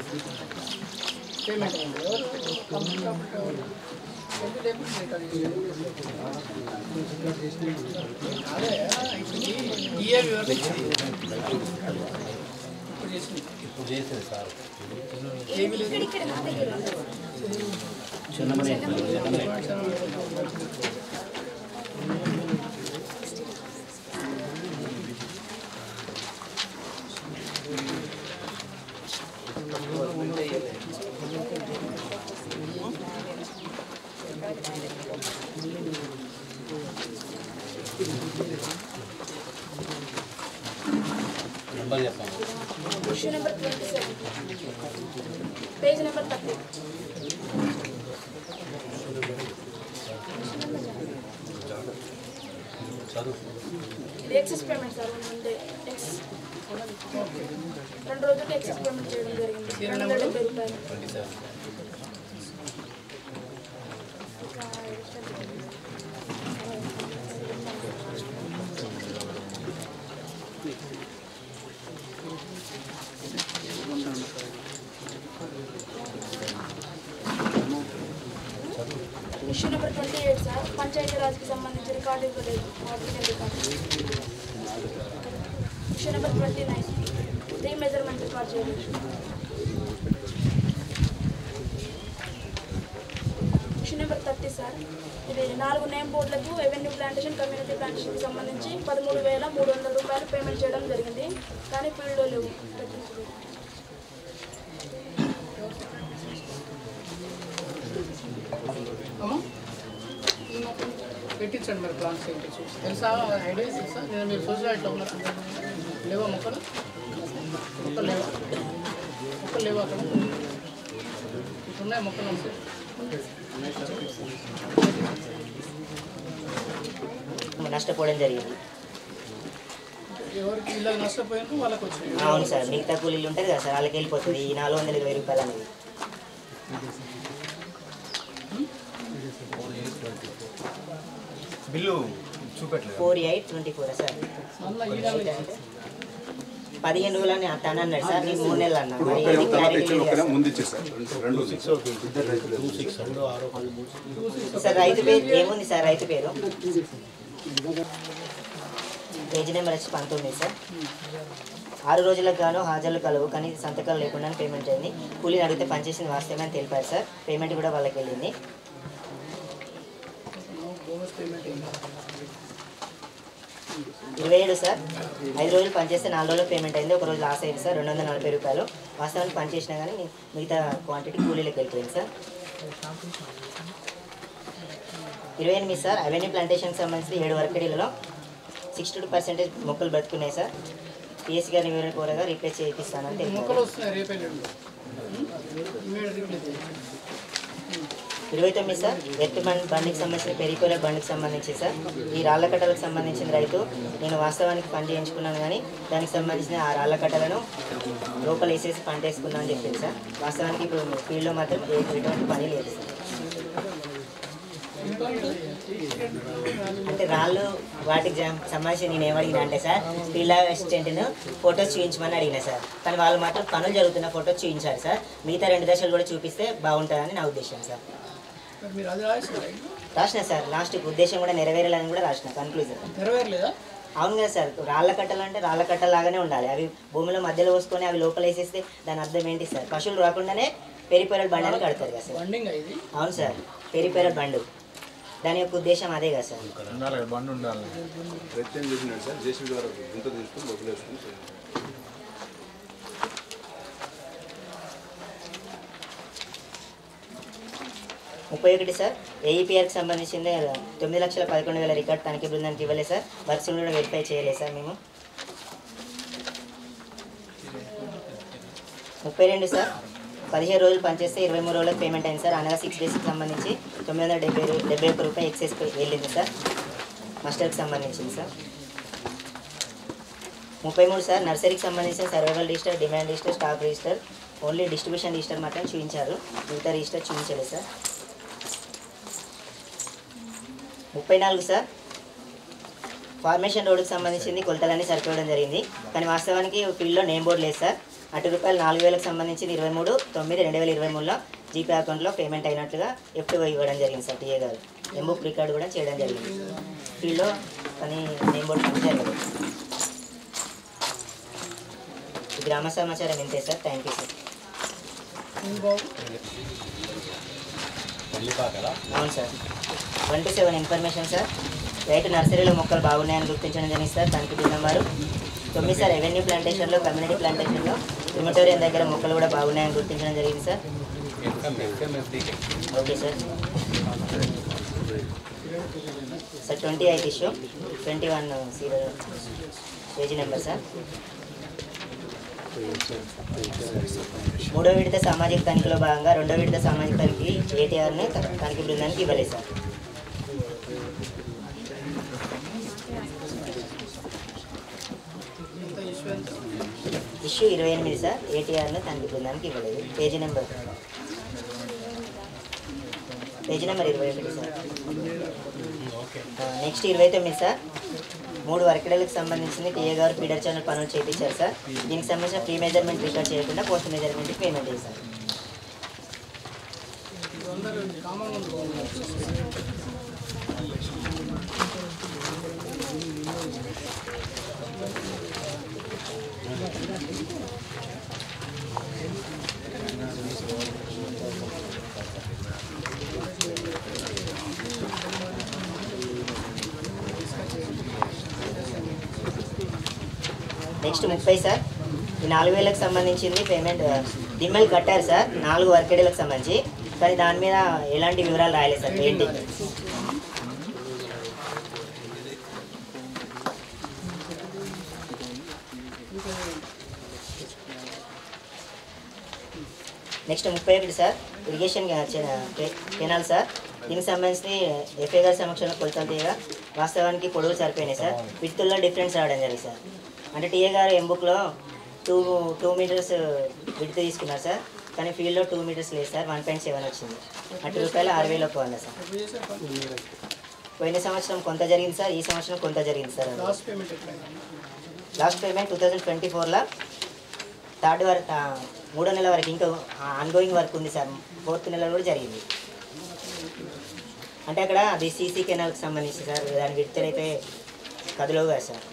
question number 27 page number 30 ఇది ఎక్సెస్ పేమెంట్ సార్ అంటే రెండు రోజులకి ఎక్సెస్ పేమెంట్ చేయడం జరిగింది 270 రూపాయలు క్వశ్చన్ నెంబర్ 28 సార్ పంచాయతీరాజ్కి సంబంధించి రికార్డు ఇవ్వలేదు క్వశ్చన్ నెంబర్ 29 రీ మెజర్మెంట్ రికార్డ్ చేయలేదు క్వశ్చన్ నెంబర్ 30 సార్ ఇది 4 నేమ్ బోర్డులకు రెవెన్యూ ప్లాంటేషన్ కమ్యూనిటీ ప్లాంటేషన్కి సంబంధించి 13,300 రూపాయలు పేమెంట్ చేయడం జరిగింది కానీ ఫీల్డ్లో లేవు పెట్టించండి మరి ప్లాన్స్ ఏంటి చూసి తెలుసా ఐడియా తెలుసా నేను మీరు సోషల్ ఇట్లా ఉన్నారు లేవా మొక్కలు లేవా మొక్కలు లేవా అక్కడ ఇప్పుడున్నాయి మొక్కలు ఉంటాయి నష్టపోవడం జరిగింది ఎవరికి ఇళ్ళకి నష్టపోయారు వాళ్ళకి వచ్చింది అవును సార్ మిగతా కూలీలు ఉంటుంది కదా సార్ వాళ్ళకి వెళ్ళిపోతుంది ఈ 420 రూపాయలు అనేది బిల్లు చూపెట్టలేదు 4824 సార్ 15 రోజులని అట్లా అన్నాడు సార్ నేను 3 నెలలు అన్నా మరి సార్ రైతు పేరు ఏముంది సార్ రైతు పేరు పేజీ నెంబర్ వచ్చి 19 సార్ 6 రోజులకు గాను హాజరులు కలవు కానీ సంతకాలు లేకుండా పేమెంట్ అయింది కూలీని అడిగితే పనిచేసింది వాస్తవమే అని తెలిపారు సార్ పేమెంట్ కూడా వాళ్ళకి వెళ్ళింది 27 సార్ 5 రోజులు పనిచేస్తే 4 రోజులు పేమెంట్ అయింది ఒక రోజు లాస్ అయింది సార్ 240 రూపాయలు వాస్తవానికి పనిచేసినా కానీ మిగతా క్వాంటిటీ కూలీలకు వెళ్ళిపోయింది సార్ 28 సార్ అవెన్యూ ప్లాంటేషన్కి సంబంధించి 7 వర్కడీలలో 62% మొక్కలు బతుకున్నాయి సార్ పిఎస్సీ గారిని వివరణ కోరగా రీప్లేస్ చేయిస్తానని మొక్కలు వస్తున్నాయి రేపే 29 సార్ ఎత్తు బండికి సంబంధించిన పెరికోల బండికి సంబంధించి సార్ ఈ రాళ్ల కట్టలకు సంబంధించిన రైతు నేను వాస్తవానికి పని చేయించుకున్నాను కానీ దానికి సంబంధించిన ఆ రాళ్ల కట్టలను లోపల వేసేసి పంట వేసుకున్నాను అని చెప్పింది సార్ వాస్తవానికి ఇప్పుడు ఫీల్డ్లో మాత్రం ఎటువంటి పని లేదు సార్ అంటే రాళ్ళు వాటికి సంబంధించి నేను ఏమడిగినా అంటే సార్ ఫీల్డ్ అసిస్టెంట్ను ఫొటోస్ చూపించమని అడిగినా సార్. కానీ వాళ్ళు మాత్రం పనులు జరుగుతున్న ఫొటోస్ చూపించారు సార్. మిగతా 2 దశలు కూడా చూపిస్తే బాగుంటుందని నా ఉద్దేశం సార్. రాసిన సార్ లాస్ట్కి ఉద్దేశం కూడా నెరవేరాలని కూడా రాసిన కన్క్లూజన్. నెరవేరలేదా? అవును కదా సార్, రాళ్ళ కట్టలంటే రాళ్ళ కట్టలాగానే ఉండాలి. అవి భూమిలో మధ్యలో పోసుకొని అవి లోపల వేసేస్తే దాని అర్థం ఏంటి సార్? పశువులు రాకుండానే పెరిపెరల్ బండ్ అని కడతారు కదా సార్. అవును సార్, పెరిపెరల్ బండు దాని యొక్క ఉద్దేశం అదే కదా సార్. బండి ఉండాలి. ప్రయత్నం చేసినాడు సార్, జేసీబీ ద్వారా గుంత తీసుకుని లోపల వేసుకుని 31 సార్ ఏఈపీఆర్కి సంబంధించింది 9,11,000 రికార్డ్ తనిఖీ బృందానికి ఇవ్వలేదు సార్. వర్క్స్ కూడా వెరిఫై చేయలేదు సార్ మేము. 32 సార్ 15 రోజులు పనిచేస్తే 23 రోజులకు పేమెంట్ అయింది సార్. అనగా 6 డేస్కి సంబంధించి 971 రూపాయలు ఎక్సెస్ వెళ్ళింది సార్ మాస్టర్కి సంబంధించింది సార్. 33 సార్ నర్సరీకి సంబంధించిన survival register, demand register, stock register, only distribution register మాత్రం చూపించారు, మిగతా రిజిస్టర్ చూపించలేదు సార్. 34 సార్ ఫార్మేషన్ రోడ్డుకి సంబంధించింది కొలతలన్నీ సరిపోవడం జరిగింది. కానీ వాస్తవానికి ఫీల్డ్లో నేమ్ బోర్డు లేదు సార్. అటు రూపాయలు 4,000కి సంబంధించి 23/9/2023లో జీపే అకౌంట్లో పేమెంట్ అయినట్లుగా FTO ఇవ్వడం జరిగింది సార్. టీఏ గారు ఎంబుక్ రికార్డు కూడా చేయడం జరిగింది ఫీల్డ్లో, కానీ నేమ్ బోర్డు పని జరగలేదు. గ్రామ సమాచారం ఇంతే సార్. Thank you sir. అవును సార్ 1-7 ఇన్ఫర్మేషన్ సార్. రైతు నర్సరీలో మొక్కలు బాగున్నాయని గుర్తించడం జరిగింది సార్. తనిఖీ బృందం వారు 9 సార్ రెవెన్యూ ప్లాంటేషన్లో, కమ్యూనిటీ ప్లాంటేషన్లో, క్రిమటోరియం దగ్గర మొక్కలు కూడా బాగున్నాయని గుర్తించడం జరిగింది sir. Okay sir. Sir 28 issue 21 page number sir. 3వ విడత సామాజిక తనిఖీలో భాగంగా 2వ విడత సామాజిక తనిఖీ ATRని తనిఖీ బృందానికి ఇవ్వలేదు సార్. ఇష్యూ 28 సార్ ATRని తనిఖీ బృందానికి ఇవ్వలేదు. Page number 21 sir. Next 29 sir 3 వర్కిడలకు సంబంధించింది టీఏ గారు ఫీడర్ ఛానల్ పనులు చేయించారు సార్. దీనికి సంబంధించిన ప్రీ మెజర్మెంట్ రికార్డ్ చేయకుండా పోస్ట్ మెజర్మెంట్కి పేమెంట్ చేశారు. నెక్స్ట్ 30 సార్ ఈ 4,000కి సంబంధించింది పేమెంట్ దిమ్మలు కట్టారు సార్ 4 వర్కిడలకు సంబంధించి, కానీ దాని మీద ఎలాంటి వివరాలు రాయలేదు sir. Painting next 31 sir irrigation canal sir. దీనికి సంబంధించి ఎఫ్ఏ గారి సమక్షంలో కొలతలు తీయగా వాస్తవానికి పొడవులు సరిపోయినాయి సార్. విత్తుల్లో డిఫరెన్స్ రావడం జరిగింది సార్. అంటే టీఏ గారు ఎంబుక్లో 2 మీటర్స్ విడత తీసుకున్నారు సార్, కానీ ఫీల్డ్లో 2 మీటర్స్ లేదు సార్. 1.7 వచ్చింది. అటు రూపాయలు 6,000 వంద సార్. పోయిన సంవత్సరం కొంత జరిగింది సార్, ఈ సంవత్సరం కొంత జరిగింది సార్. లాస్ట్ పేమెంట్ 2024లో 3వ నెల వరకు ఇంకా ఆన్గోయింగ్ వర్క్ ఉంది సార్. 4th నెల కూడా జరిగింది. అంటే అక్కడ అది సీసీ కెనాల్కి సంబంధించి సార్, దాని విడతలైతే కదిలో కదా సార్.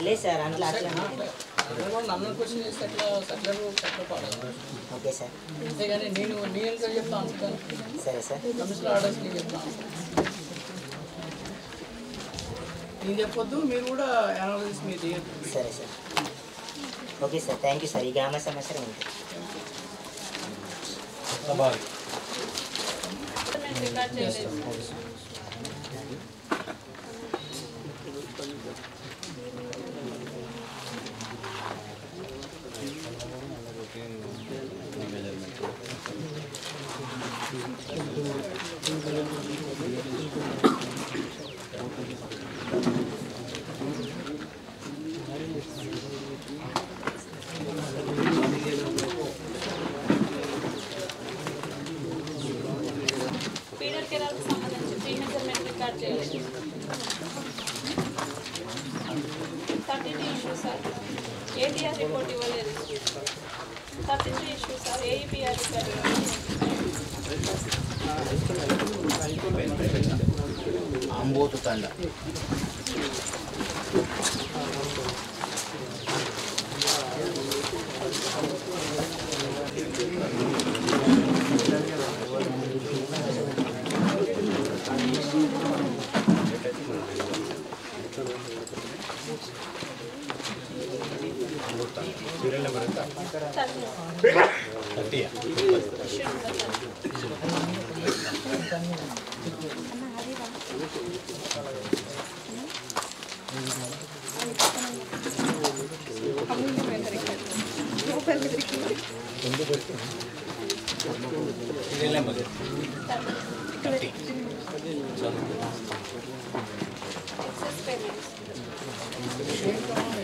లేదు సార్ అందులో నన్ను క్వశ్చన్ చేస్తే ఓకే సార్. అంతేగాని నేను చెప్తాను. సరే సార్. కమిషనర్ ఆర్డర్స్ నేను చెప్తాను. నేను చెప్పొద్దు, మీరు కూడా అనాలిసిస్ మీరు చేయొద్దు. సరే sir. Okay sir. Thank you sir. ఈ గ్రామ సమస్యలు ఉంది. రిపోర్ట్ ఇవ్వలేదు. 33 ఇష్యూస్ సార్ ఏఈపీఆర్ అంబోతు తండ సీరియల్ నెంబర్ ఎంత 30 సీరియల్ నెంబర్ 30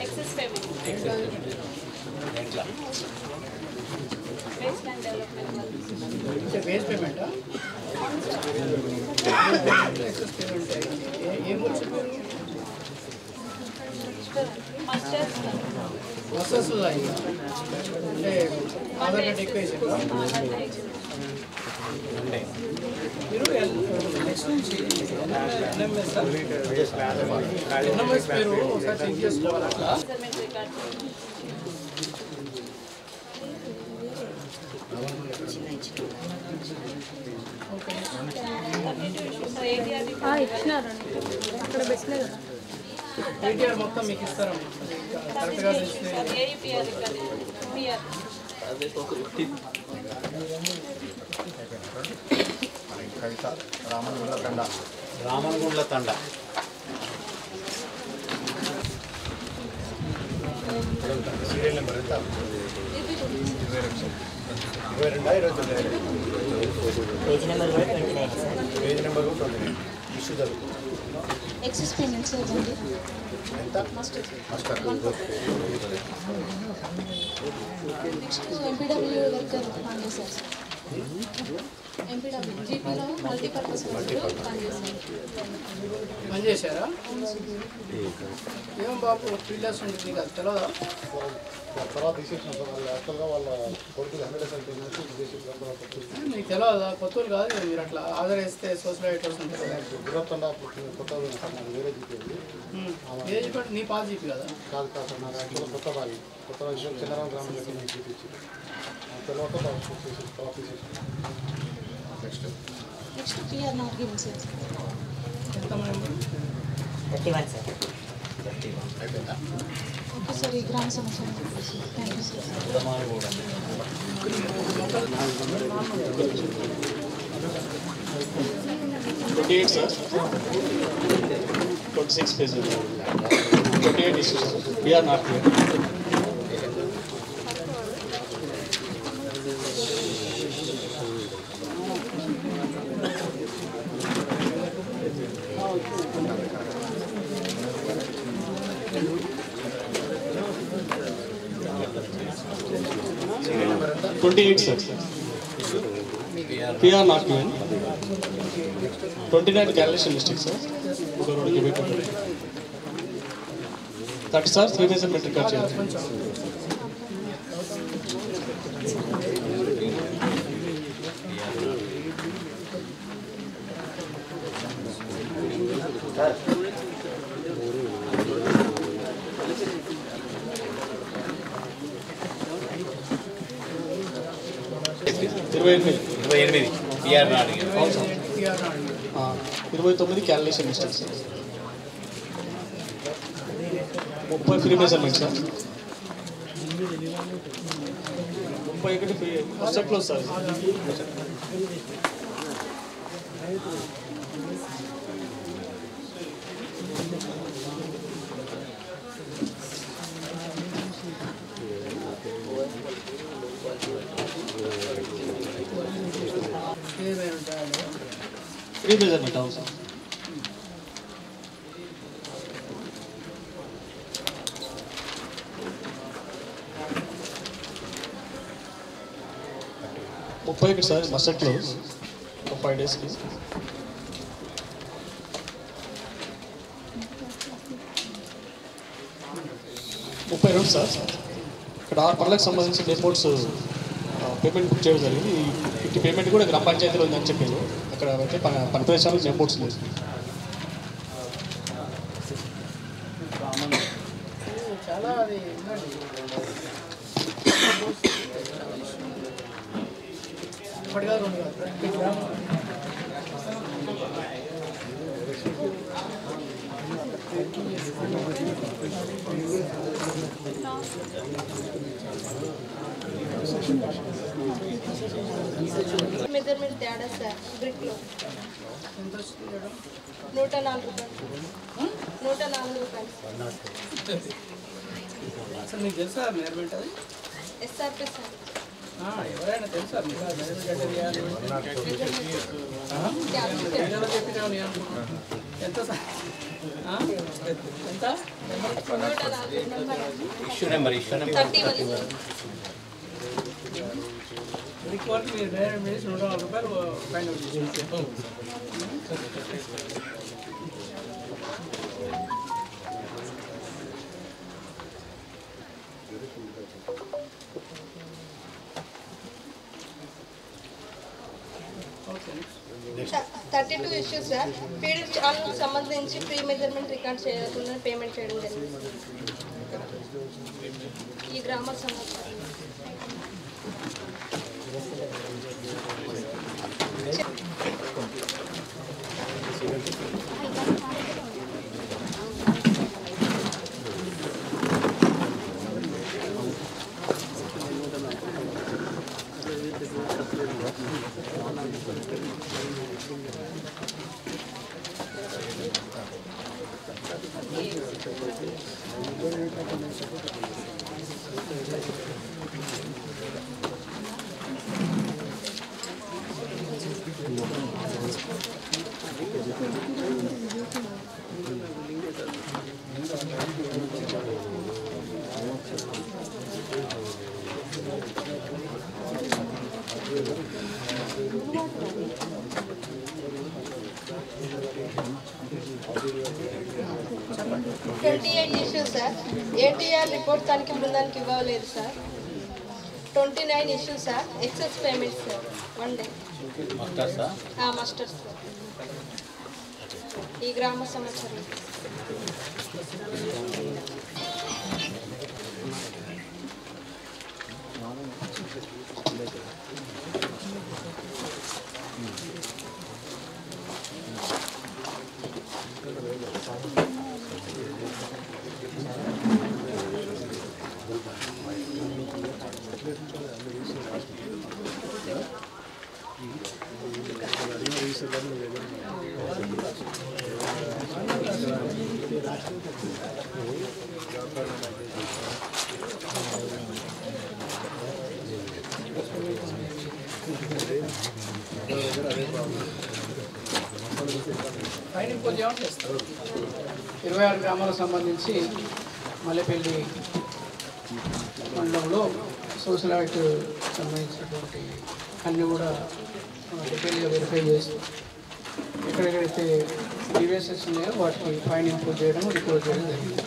ఎక్సెస్ పేమెంట్ ఎట్లా base line development base payment ఏం వచ్చారు మాస్టర్స్ ప్రాసెస్లో అయ్యా అంటే ఆధార్ కార్డ్ ఎక్కువ వేసారు మీరు నెక్స్ట్ నుంచి ఎన్ఎంఎస్ పేరు ఒకసారి చెక్ చేసుకోవాలి అట్లా ఇచ్చినారు అక్కడ పెట్టినా కదా ఏటీఆర్ మొత్తం మీకు ఇస్తారమ్మా కరెక్ట్గా ఏఈపీఆర్ పిఆర్ కవిత రామన్గుండ్ల తండ సీరియల్ నెంబర్ ఎంత 22 పేజ్ నెంబర్ కూడా 29 సార్. పేజ్ నెంబర్ 29 ఇష్యూ జరుగుతుంది. ఎక్సెస్ పేమెంట్స్ ఇవ్వండి. ఎంత మాస్టర్ నెక్స్ట్ ఎంపీడబ్ల్యూ వర్కర్ పనిచేశారు సార్. ఎంపీడబ్ల్యూ జీపీలో మల్టీపర్పస్ పనిచేశారా ఏం బాబు ఫీల్డర్స్ ఉంటుంది కదా తెలియదా తర్వాత తీసేసిన సార్ వాళ్ళు యాక్చువల్గా వాళ్ళ కొడుకు 100% మీకు తెలియదా కొత్తలు కాదు కదా మీరు అట్లా ఆధార్ వేస్తే సోషల్ ఐటమ్స్ ఉంటాయి కదా గురత్తండా కొత్త సార్ నాకు వేరే జీపీ ఏ జీపీ నీ పాత జీపీ కదా కాదు కాదు సార్ నాకు యాక్చువల్గా కొత్త బాగి కొత్త విషయం చిన్నరామ గ్రామంలో నేను జీపీ ఇచ్చి తెలియక next PR not given sir. ఎంత నెంబర్ 31 సార్. అయిపోయిందా ఓకే సార్ ఈ గ్రామ సమస్య thank you sir. 28 sir. 26 pages. 28 issues. We are not here. sir. PR not given. 29 calculation mistake, sir. 30 sir, 3 days of metric card change. PR not given. 29 calculation mistakes. 30 free measurement, sir. 31 free. First close, sir. Free measurement also. sir, must have close for 5 days. Please. Sir. ఇక్కడ 6 పనులకు సంబంధించి reports payment book చేయడం జరిగింది. ఇటు payment కూడా గ్రామ పంచాయతీలో ఉందని చెప్పారు. అక్కడ అయితే పని ప్రదేశాలకు రిపోర్ట్స్ లేదు. చాలా అది ఇప్పటిగా 2 మెజర్మెంట్ తేడా సార్ బ్రిక్లో 104 రూపాయలు. అసలు మీకు తెలుసా మెజర్మెంట్ అది? SRP sir. ఎవరైనా తెలుసా మీకు మెజర్మెంట్ అంటే చెప్పినా ఎంత సార్? ఎంత ఇష్యూ నెంబర్ బ్రిక్ వర్క్ మీరు మెజర్మెంట్ చేసి 104 రూపాయలు ఫైన్ చేసి 32 ఇష్యూస్ సార్. ఫీడ్ ఛానల్కి సంబంధించి ప్రీ మెజర్మెంట్ రికార్డ్ చేయకుండా పేమెంట్ చేయడం జరిగింది ఈ గ్రామ సమాచారం. Issues sir. ఏటీఆర్ రిపోర్ట్ తనిఖీ బృందానికి ఇవ్వలేదు sir. 29 issues sir. Excess payments sir 1 day masters sir. ఈ గ్రామ సమాచారం. ఫైన్ ఇంపోజ్ చేస్తారు. 26 గ్రామాలకు సంబంధించి మల్లెపల్లి మండలంలో సోషల్ యాక్ట్ సంబంధించినటువంటి అన్నీ కూడా డీటెయిల్గా వెరిఫై చేసి ఎక్కడెక్కడైతే డీవియేషన్స్ ఉన్నాయో వాటికి ఫైన్ ఇంపోజ్ చేయడం రిపోర్ట్ చేయడం జరిగింది.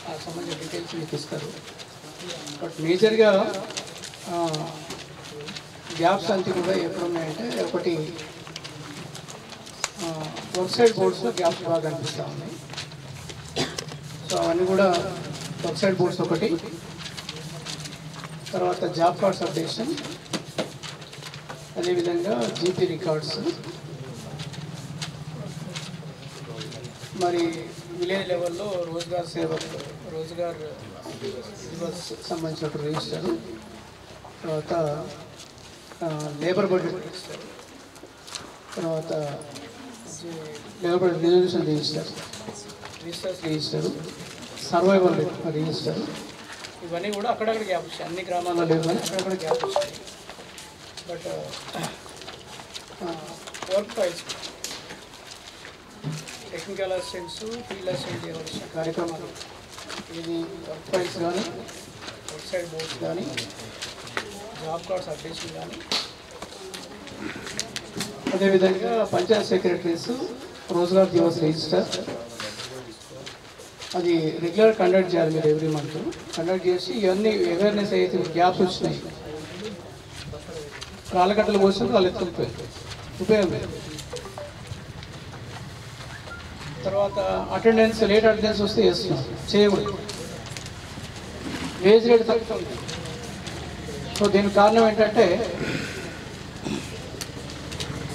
ఆ సంబంధించిన డీటెయిల్స్ మీకు ఇస్తారు. బట్ మేజర్గా గ్యాప్స్ అంతా కూడా ఎప్పుడు ఉన్నాయంటే ఒకటి వెబ్సైట్ బోర్డ్స్లో గ్యాప్స్ బాగా కనిపిస్తూ ఉన్నాయి. సో అవన్నీ కూడా వెబ్సైట్ బోర్డ్స్ ఒకటి, తర్వాత జాబ్ కార్డ్స్ అప్డేషన్, అదేవిధంగా జీపీ రికార్డ్స్, మరి విలేజ్ లెవెల్లో రోజ్గార్ సేవకు రోజ్గార్ సంబంధించిన రిజిస్టర్, తర్వాత లేబర్ బడ్జెట్ రిజిస్టర్, తర్వాత labour budget resolution register, survival register, ఇవన్నీ కూడా అక్కడక్కడ గ్యాప్ వచ్చాయి. అన్ని గ్రామాల్లో లేవు కానీ అక్కడక్కడ గ్యాప్ వచ్చాయి. But work files, technical assistants, field assistant చేయవలసిన కార్యక్రమాలు, ఇది వర్క్ ఫైల్స్ కానీ వెబ్సైట్ బోర్డ్స్ కానీ జాబ్ కార్డ్స్ అప్డేషన్ కానీ, అదేవిధంగా పంచాయత్ సెక్రటరీస్, రోజ్గార్ దివస్ రిజిస్టర్, అది రెగ్యులర్ కండక్ట్ చేయాలి మీరు ఎవ్రీ మంత్. కండక్ట్ చేసి ఇవన్నీ అవేర్నెస్ అయితే గ్యాప్స్ వచ్చినాయి, రాళ్ళగట్టలు పోసినప్పుడు వాళ్ళు ఎత్తుకుపోయారు, ఉపయోగం లేదు. తర్వాత అటెండెన్స్, లేట్ అటెండెన్స్ వస్తే చేస్తున్నాం, చేయకూడదు. వేజ్ రేట్ తగ్గుతుంది. సో దీనికి కారణం ఏంటంటే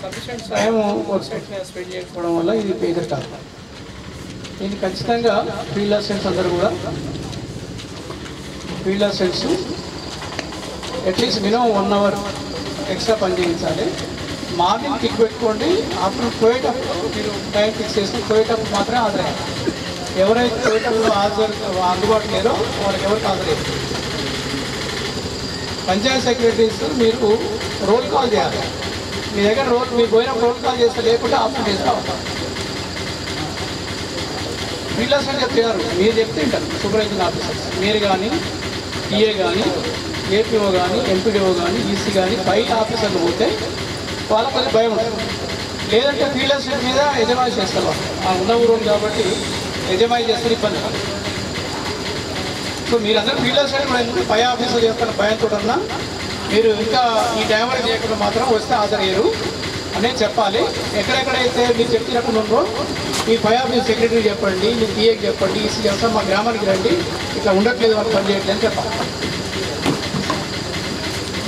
సఫిషియెంట్ టైం వర్క్ సైట్ మీద స్పెండ్ చేయకపోవడం వల్ల ఇది మేజర్ కారణం. దీన్ని ఖచ్చితంగా ఫీల్డ్ అసిస్టెంట్స్ అందరూ కూడా field assistants at least minimum 1 hour extra పని చేయించాలి. మార్నింగ్ కిక్ పెట్టుకోండి, ఆఫ్టర్నూన్ పోయేటప్పుడు మీరు టైం ఫిక్స్ చేసుకుని పోయేటప్పుడు మాత్రమే హాజరయ్యాలి. ఎవరైతే పోయేటప్పుడు అందుబాటులో లేరో వాళ్ళకి ఎవరికి హాజరయ్యారు. పంచాయత్ సెక్రటరీస్ మీరు రోల్ కాల్ చేయాలి. మీ దగ్గర మీరు పోయినప్పుడు రోల్ కాల్ చేస్తే లేకుంటే ఆప్షన్ చేస్తూ ఉంటారు. ఫీల్డ్ అసిస్టెంట్ చెప్తున్నారు, మీరు చెప్తే ఉంటారు సూపర్వైజింగ్ ఆఫీసర్స్, మీరు కానీ టీఏ కానీ ఏపీఓ కానీ ఎంపీడీఓ కానీ ఈసీ కానీ పై ఆఫీసర్లు పోతే వాళ్ళ కొద్దిగా భయం ఉంటుంది. లేదంటే ఫీల్డ్ అసిస్టెంట్ మీద యజమాని చేస్తారు. వాళ్ళు ఉన్న ఊరు కాబట్టి యజమాని చేస్తారు, ఇబ్బంది. సో మీరందరూ ఫీల్డ్ అసిస్టెంట్ కూడా ఎందుకు పై ఆఫీసర్ చేస్తున్న భయంతో ఉన్నా మీరు ఇంకా ఈ టైం వరకు చేయకుండా మాత్రం వస్తే హాజరయ్యారు అనేది చెప్పాలి. ఎక్కడెక్కడైతే మీరు చెప్పినప్పుడు ఉందో మీ పై ఆఫీస్ సెక్రటరీ చెప్పండి, మీ టీఏకి చెప్పండి, ఈసీ చేస్తాం, మా గ్రామానికి రండి, ఇట్లా ఉండట్లేదు వాళ్ళు పని చేయట్లేదు అని చెప్పాలి.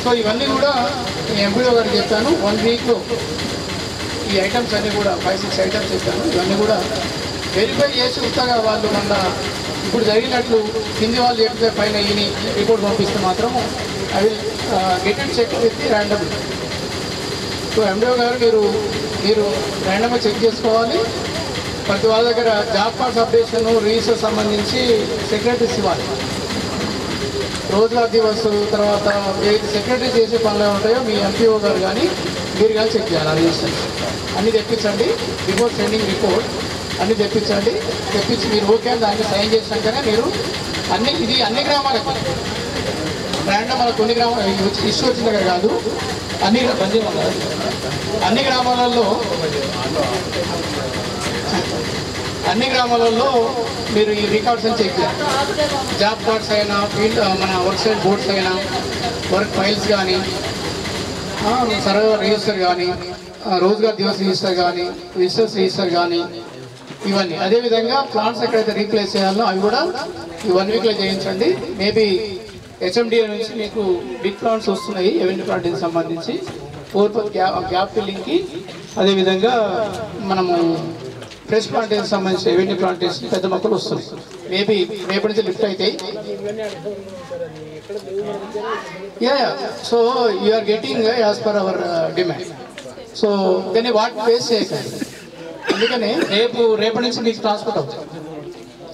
సో ఇవన్నీ కూడా ఎంపీడీ గారికి చెప్పాను. 1 వీక్లో ఈ ఐటమ్స్ అన్నీ కూడా 5-6 ఐటమ్స్ చెప్పాను. ఇవన్నీ కూడా వెరిఫై చేసి ఉత్తగా వాళ్ళు మళ్ళీ ఇప్పుడు జరిగినట్లు కింది వాళ్ళు చెప్తే పైన ఈయన రిపోర్ట్ పంపిస్తే మాత్రం అవి get and check with random. So MDO గారు మీరు ర్యాండమ్గా చెక్ చేసుకోవాలి. ప్రతి వాళ్ళ దగ్గర జాబ్ కార్డ్స్ అప్డేషన్ రిజిస్టర్ సంబంధించి సెక్రటరీస్ ఇవ్వాలి. రోజువారీ దివస్ తర్వాత ఏది సెక్రటరీ చేసే పనులు ఉంటాయో మీ ఎంపీఓ గారు కానీ మీరు కానీ చెక్ చేయాలి. ఆ రిజిస్టర్స్ అన్నీ తెప్పించండి. బిఫోర్ సెండింగ్ రిపోర్ట్ అన్నీ తెప్పించండి. తెప్పించి మీరు ఓకే అని దాన్ని సైన్ చేసినాకనే మీరు అన్ని గ్రామాలకు ర్యాండమ్ మన కొన్ని గ్రామాలు ఇష్యూ వచ్చిన దగ్గర కాదు, అన్ని గ్రామాలలో మీరు ఈ రికార్డ్స్ అని చెక్ చేయాలి. జాబ్ కార్డ్స్ అయినా ఫీల్డ్ మన వర్క్ సైట్ బోర్డ్స్ అయినా వర్క్ ఫైల్స్ కానీ సర్వర్ రిజిస్టర్ కానీ రోజ్గార్ దివస్ రిజిస్టర్ కానీ విజిటర్స్ రిజిస్టర్ కానీ ఇవన్నీ. అదేవిధంగా ప్లాంట్స్ ఎక్కడైతే రీప్లేస్ చేయాలో అవి కూడా ఈ 1 వీక్లో చేయించండి. మేబీ హెచ్ఎండిఏ నుంచి మీకు బిగ్ ప్లాంట్స్ వస్తున్నాయి ఎవెంట్ ప్లాంట్కి సంబంధించి 4 గ్యాప్ ఫిల్లింగ్కి. అదేవిధంగా మనము ఫ్రెష్ ప్లాంటేషన్ సంబంధించిన ఎవెంట్ ప్లాంటేషన్ పెద్ద మొక్కలు వస్తున్నాయి. మేబీ రేపటి నుంచి లిఫ్ట్ అవుతాయి. So you're getting as per our demand. So దాన్ని వాటి ఫేస్ చేయకండి. అందుకని రేపటి నుంచి మీకు ట్రాన్స్పోర్ట్ అవుతుంది.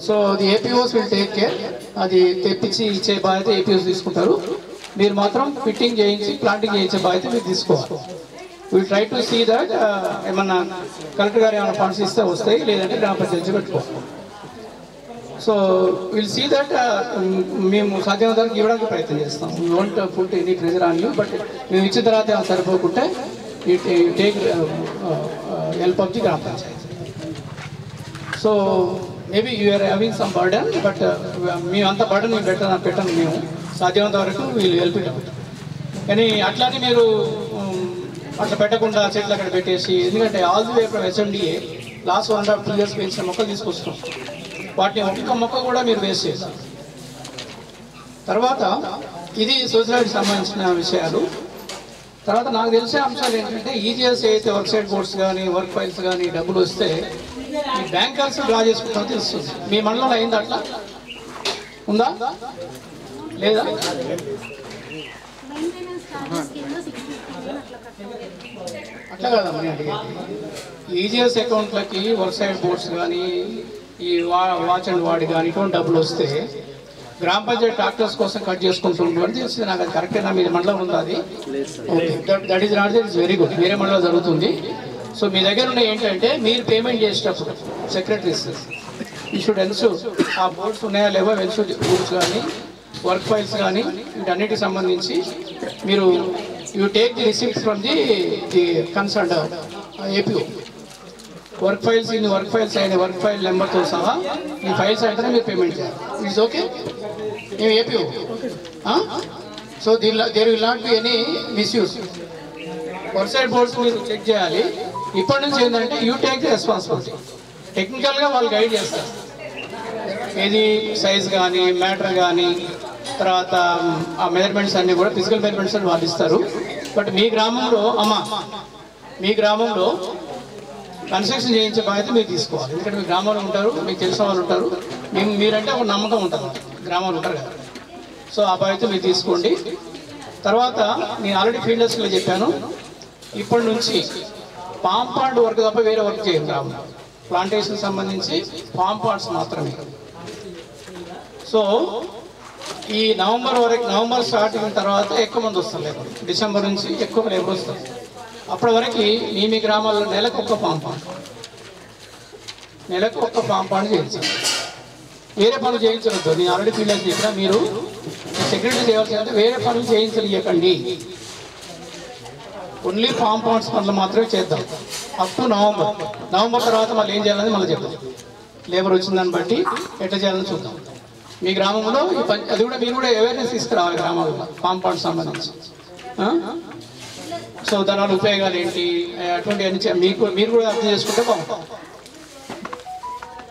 So the APOs will take care. అది తెప్పించి ఇచ్చే బాధ్యత ఏపీఓస్ తీసుకుంటారు. మీరు మాత్రం ఫిట్టింగ్ చేయించి ప్లాంటింగ్ చేయించే బాధ్యత మీరు తీసుకోవాలి. Will try to see that ఏమన్నా కలెక్టర్ గారు ఏమైనా ఫండ్స్ ఇస్తే వస్తాయి, లేదంటే గ్రామ పంచాయతీ పెట్టుకోవాలి. సో విల్ సీ దట్ మేము సాధ్యమైన వరకు ఇవ్వడానికి ప్రయత్నం చేస్తాం. We want put any pressure on you, but మేము ఇచ్చిన తర్వాత ఏమైనా సరిపోకుంటే you take help of the gram panchayat. So maybe you're having some burden, but మేము అంత బర్డన్ మేము పెట్టాను. మేము సాధ్యమైనంత వరకు వీళ్ళు హెల్ప్ ఇవ్వం. కానీ అట్లానే మీరు అట్లా పెట్టకుండా చెట్లు అక్కడ పెట్టేసి, ఎందుకంటే all the way from HMDA last 1.5-2 years పెంచిన మొక్కలు తీసుకొస్తున్నాం. వాటిని ఒక్క మొక్క కూడా మీరు వేస్ట్ చేస్తారు. తర్వాత ఇది సోషల్ సంబంధించిన విషయాలు. తర్వాత నాకు తెలిసే అంశాలు ఏంటంటే ఈజీఎస్ అయితే వర్క్ సైట్ బోర్డ్స్ కానీ వర్క్ ఫైల్స్ కానీ డబ్బులు వస్తే ఈ బ్యాంకర్స్ డ్రా చేసుకుంటాం తెలుస్తుంది. మీ మండలంలో అయింది అట్లా ఉందా లేదా? అట్లా కదమ్మా అడిగేది. ఈజీఎస్ అకౌంట్లకి వర్క్ సైట్ బోర్డ్స్ కానీ ఈ వాచ్ అండ్ వార్డ్ కానీ ఇటువంటి డబ్బులు వస్తే గ్రామ పంచాయతీ ట్రాక్టర్స్ కోసం కట్ చేసుకుంటుండ్రు అని తెలిసింది నాకు. అది కరెక్టేనా? మీ మండలం ఉందా అది? Okay, that is not it's very good. వేరే మండలం జరుగుతుంది. సో మీ దగ్గర ఉన్న ఏంటంటే మీరు పేమెంట్ చేసేటప్పుడు సెక్రటరీస్ యూ షుడ్ ఎన్షూర్ ఆ బోర్డ్స్ ఉన్నాయా లేవో ఎన్షూర్. బోర్డ్స్ కానీ వర్క్ ఫైల్స్ కానీ వీటన్నిటికి సంబంధించి మీరు you take the receipts from the concern APO. Work files ఇన్ని వర్క్ ఫైల్స్ అయిన వర్క్ ఫైల్ నెంబర్తో సహా ఈ ఫైల్స్ అయితేనే మీరు పేమెంట్ చేయాలి. ఇట్స్ ఓకే, మేము AP. So there will not be any misuse. Website boards మీరు చెక్ చేయాలి. ఇప్పటి నుంచి ఏంటంటే యూ టేక్ ది రెస్పాన్సిబిలిటీ. టెక్నికల్గా వాళ్ళు గైడ్ చేస్తారు, ఏది సైజ్ కానీ మ్యాటర్ కానీ తర్వాత ఆ మెజర్మెంట్స్ అన్నీ కూడా ఫిజికల్ మెజర్మెంట్స్ అని వాళ్ళు ఇస్తారు. బట్ మీ గ్రామంలో మీ గ్రామంలో కన్స్ట్రక్షన్ చేయించే బాధ్యత మీరు తీసుకోవాలి. ఎందుకంటే మీ గ్రామంలో ఉంటారు, మీకు తెలిసిన వాళ్ళు ఉంటారు, మీరంటే ఒక నమ్మకం ఉంటుంది, గ్రామంలో ఉంటారు కదా. సో ఆ బాధ్యత మీరు తీసుకోండి. తర్వాత నేను ఆల్రెడీ ఫీల్డ్ అసిస్టెంట్లో చెప్పాను, ఇప్పటి నుంచి పామ్ పాండ్ వర్క్ తప్ప వేరే వర్క్ చేయండి గ్రామంలో. ప్లాంటేషన్ సంబంధించి పామ్ పాండ్స్ మాత్రమే. సో ఈ నవంబర్ స్టార్ట్ అయిన తర్వాత ఎక్కువ మంది వస్తారు లేబర్. డిసెంబర్ నుంచి ఎక్కువ లేబర్ వస్తారు. అప్పటి వరకు మీ గ్రామాల్లో నెలకు ఒక్క పామ్ పాండ్ చేయించాలి. వేరే పనులు చేయించవద్దు. నేను ఆల్రెడీ ఫీల్ అయితే చెప్పిన, మీరు సెక్రటరీ చేయాల్సిందంటే వేరే పనులు చేయించలేకండి. ఓన్లీ పామ్ పాండ్స్ పనులు మాత్రమే చేద్దాం అప్ టు నవంబర్ తర్వాత మళ్ళీ ఏం చేయాలని మళ్ళీ చెప్తాం. లేబర్ వచ్చిన దాన్ని బట్టి ఎట్లా చేయాలని చూద్దాం. మీ గ్రామంలో అది కూడా మీరు కూడా అవేర్నెస్ తీసుకురావాలి గ్రామాల్లో పామ్ పాండ్స్ సంబంధించి. సో దానివల్ల ఉపయోగాలు ఏంటి అటువంటి అన్ని మీరు కూడా అర్థం చేసుకుంటే బాగుంటుంది.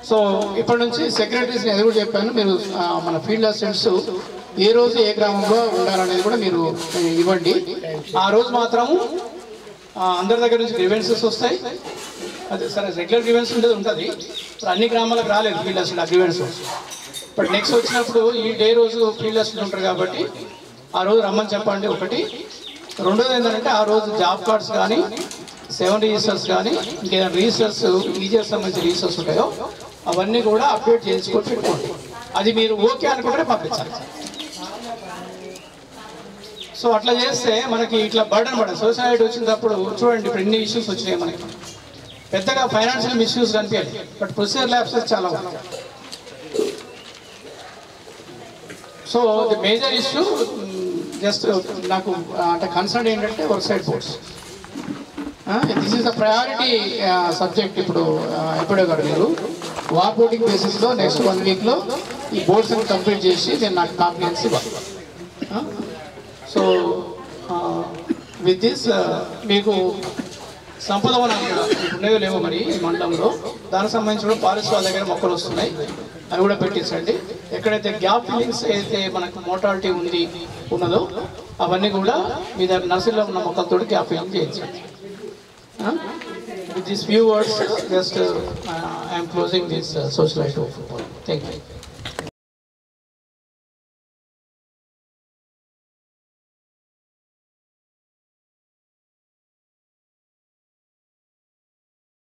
సో ఇప్పటి నుంచి సెక్రటరీస్ని అది కూడా చెప్పాను, మీరు మన ఫీల్డ్ అసిస్టెంట్స్ ఏ రోజు ఏ గ్రామంలో ఉండాలనేది కూడా మీరు ఇవ్వండి. ఆ రోజు మాత్రము అందరి దగ్గర నుంచి గ్రీవెన్సెస్ వస్తాయి. అదే సరే రెగ్యులర్ గ్రీవెన్స్ ఉంటుంది. అన్ని గ్రామాలకు రాలేదు field assistant grievance. But next వచ్చినప్పుడు ఈ డే రోజు ఫీల్డ్ అసిస్టెంట్ ఉంటారు కాబట్టి ఆ రోజు రమ్మని చెప్పండి ఒకటి. రెండోది ఏంటంటే ఆ రోజు జాబ్ కార్డ్స్ కానీ 7 రిజిస్టర్స్ కానీ ఇంకేదైనా రిజిస్టర్స్ ఈజీఎస్ సంబంధించిన రిజిస్టర్స్ ఉంటాయో అవన్నీ కూడా అప్డేట్ చేసుకొని పెట్టుకోండి. అది మీరు ఓకే అనుకుంటే పంపించాలి. సో అట్లా చేస్తే మనకి ఇట్లా బర్డన్ పడదు. సొసైటీ వచ్చినప్పుడు చూడండి ఇప్పుడు ఎన్ని ఇష్యూస్ వచ్చినాయి మనకి. పెద్దగా ఫైనాన్షియల్ మిస్యూస్ కనిపించాలి, బట్ ప్రొసీజర్ ల్యాబ్సెస్ చాలా ఉన్నాయి. So the major issue just నాకు అంటే కన్సర్న్ ఏంటంటే work side boards. This is the priority subject. ఇప్పుడు ఎప్పుడో కాదు, మీరు వార్ బోర్డింగ్ బేసిస్లో నెక్స్ట్ 1 వీక్లో ఈ బోర్డ్స్ అని కంప్లీట్ చేసి నేను నాకు కాంప్లియన్స్ ఇవ్వాలి. సో విత్ దిస్ మీకు సంపద వనాలు కూడా ఉన్నాయో లేవో మరి ఈ మండలంలో, దానికి సంబంధించిన ఫారెస్ట్ వాళ్ళ దగ్గర మొక్కలు వస్తున్నాయి, అవి కూడా పెట్టించండి. ఎక్కడైతే గ్యాప్ ఫిల్లింగ్స్ అయితే మనకు మోటాలిటీ ఉన్నదో అవన్నీ కూడా మీ దగ్గర నర్సరీలో ఉన్న మొక్కలతో గ్యాప్ ఫిల్లింగ్ చేయించండి. With these few words, just I am closing this social light of football. Thank you.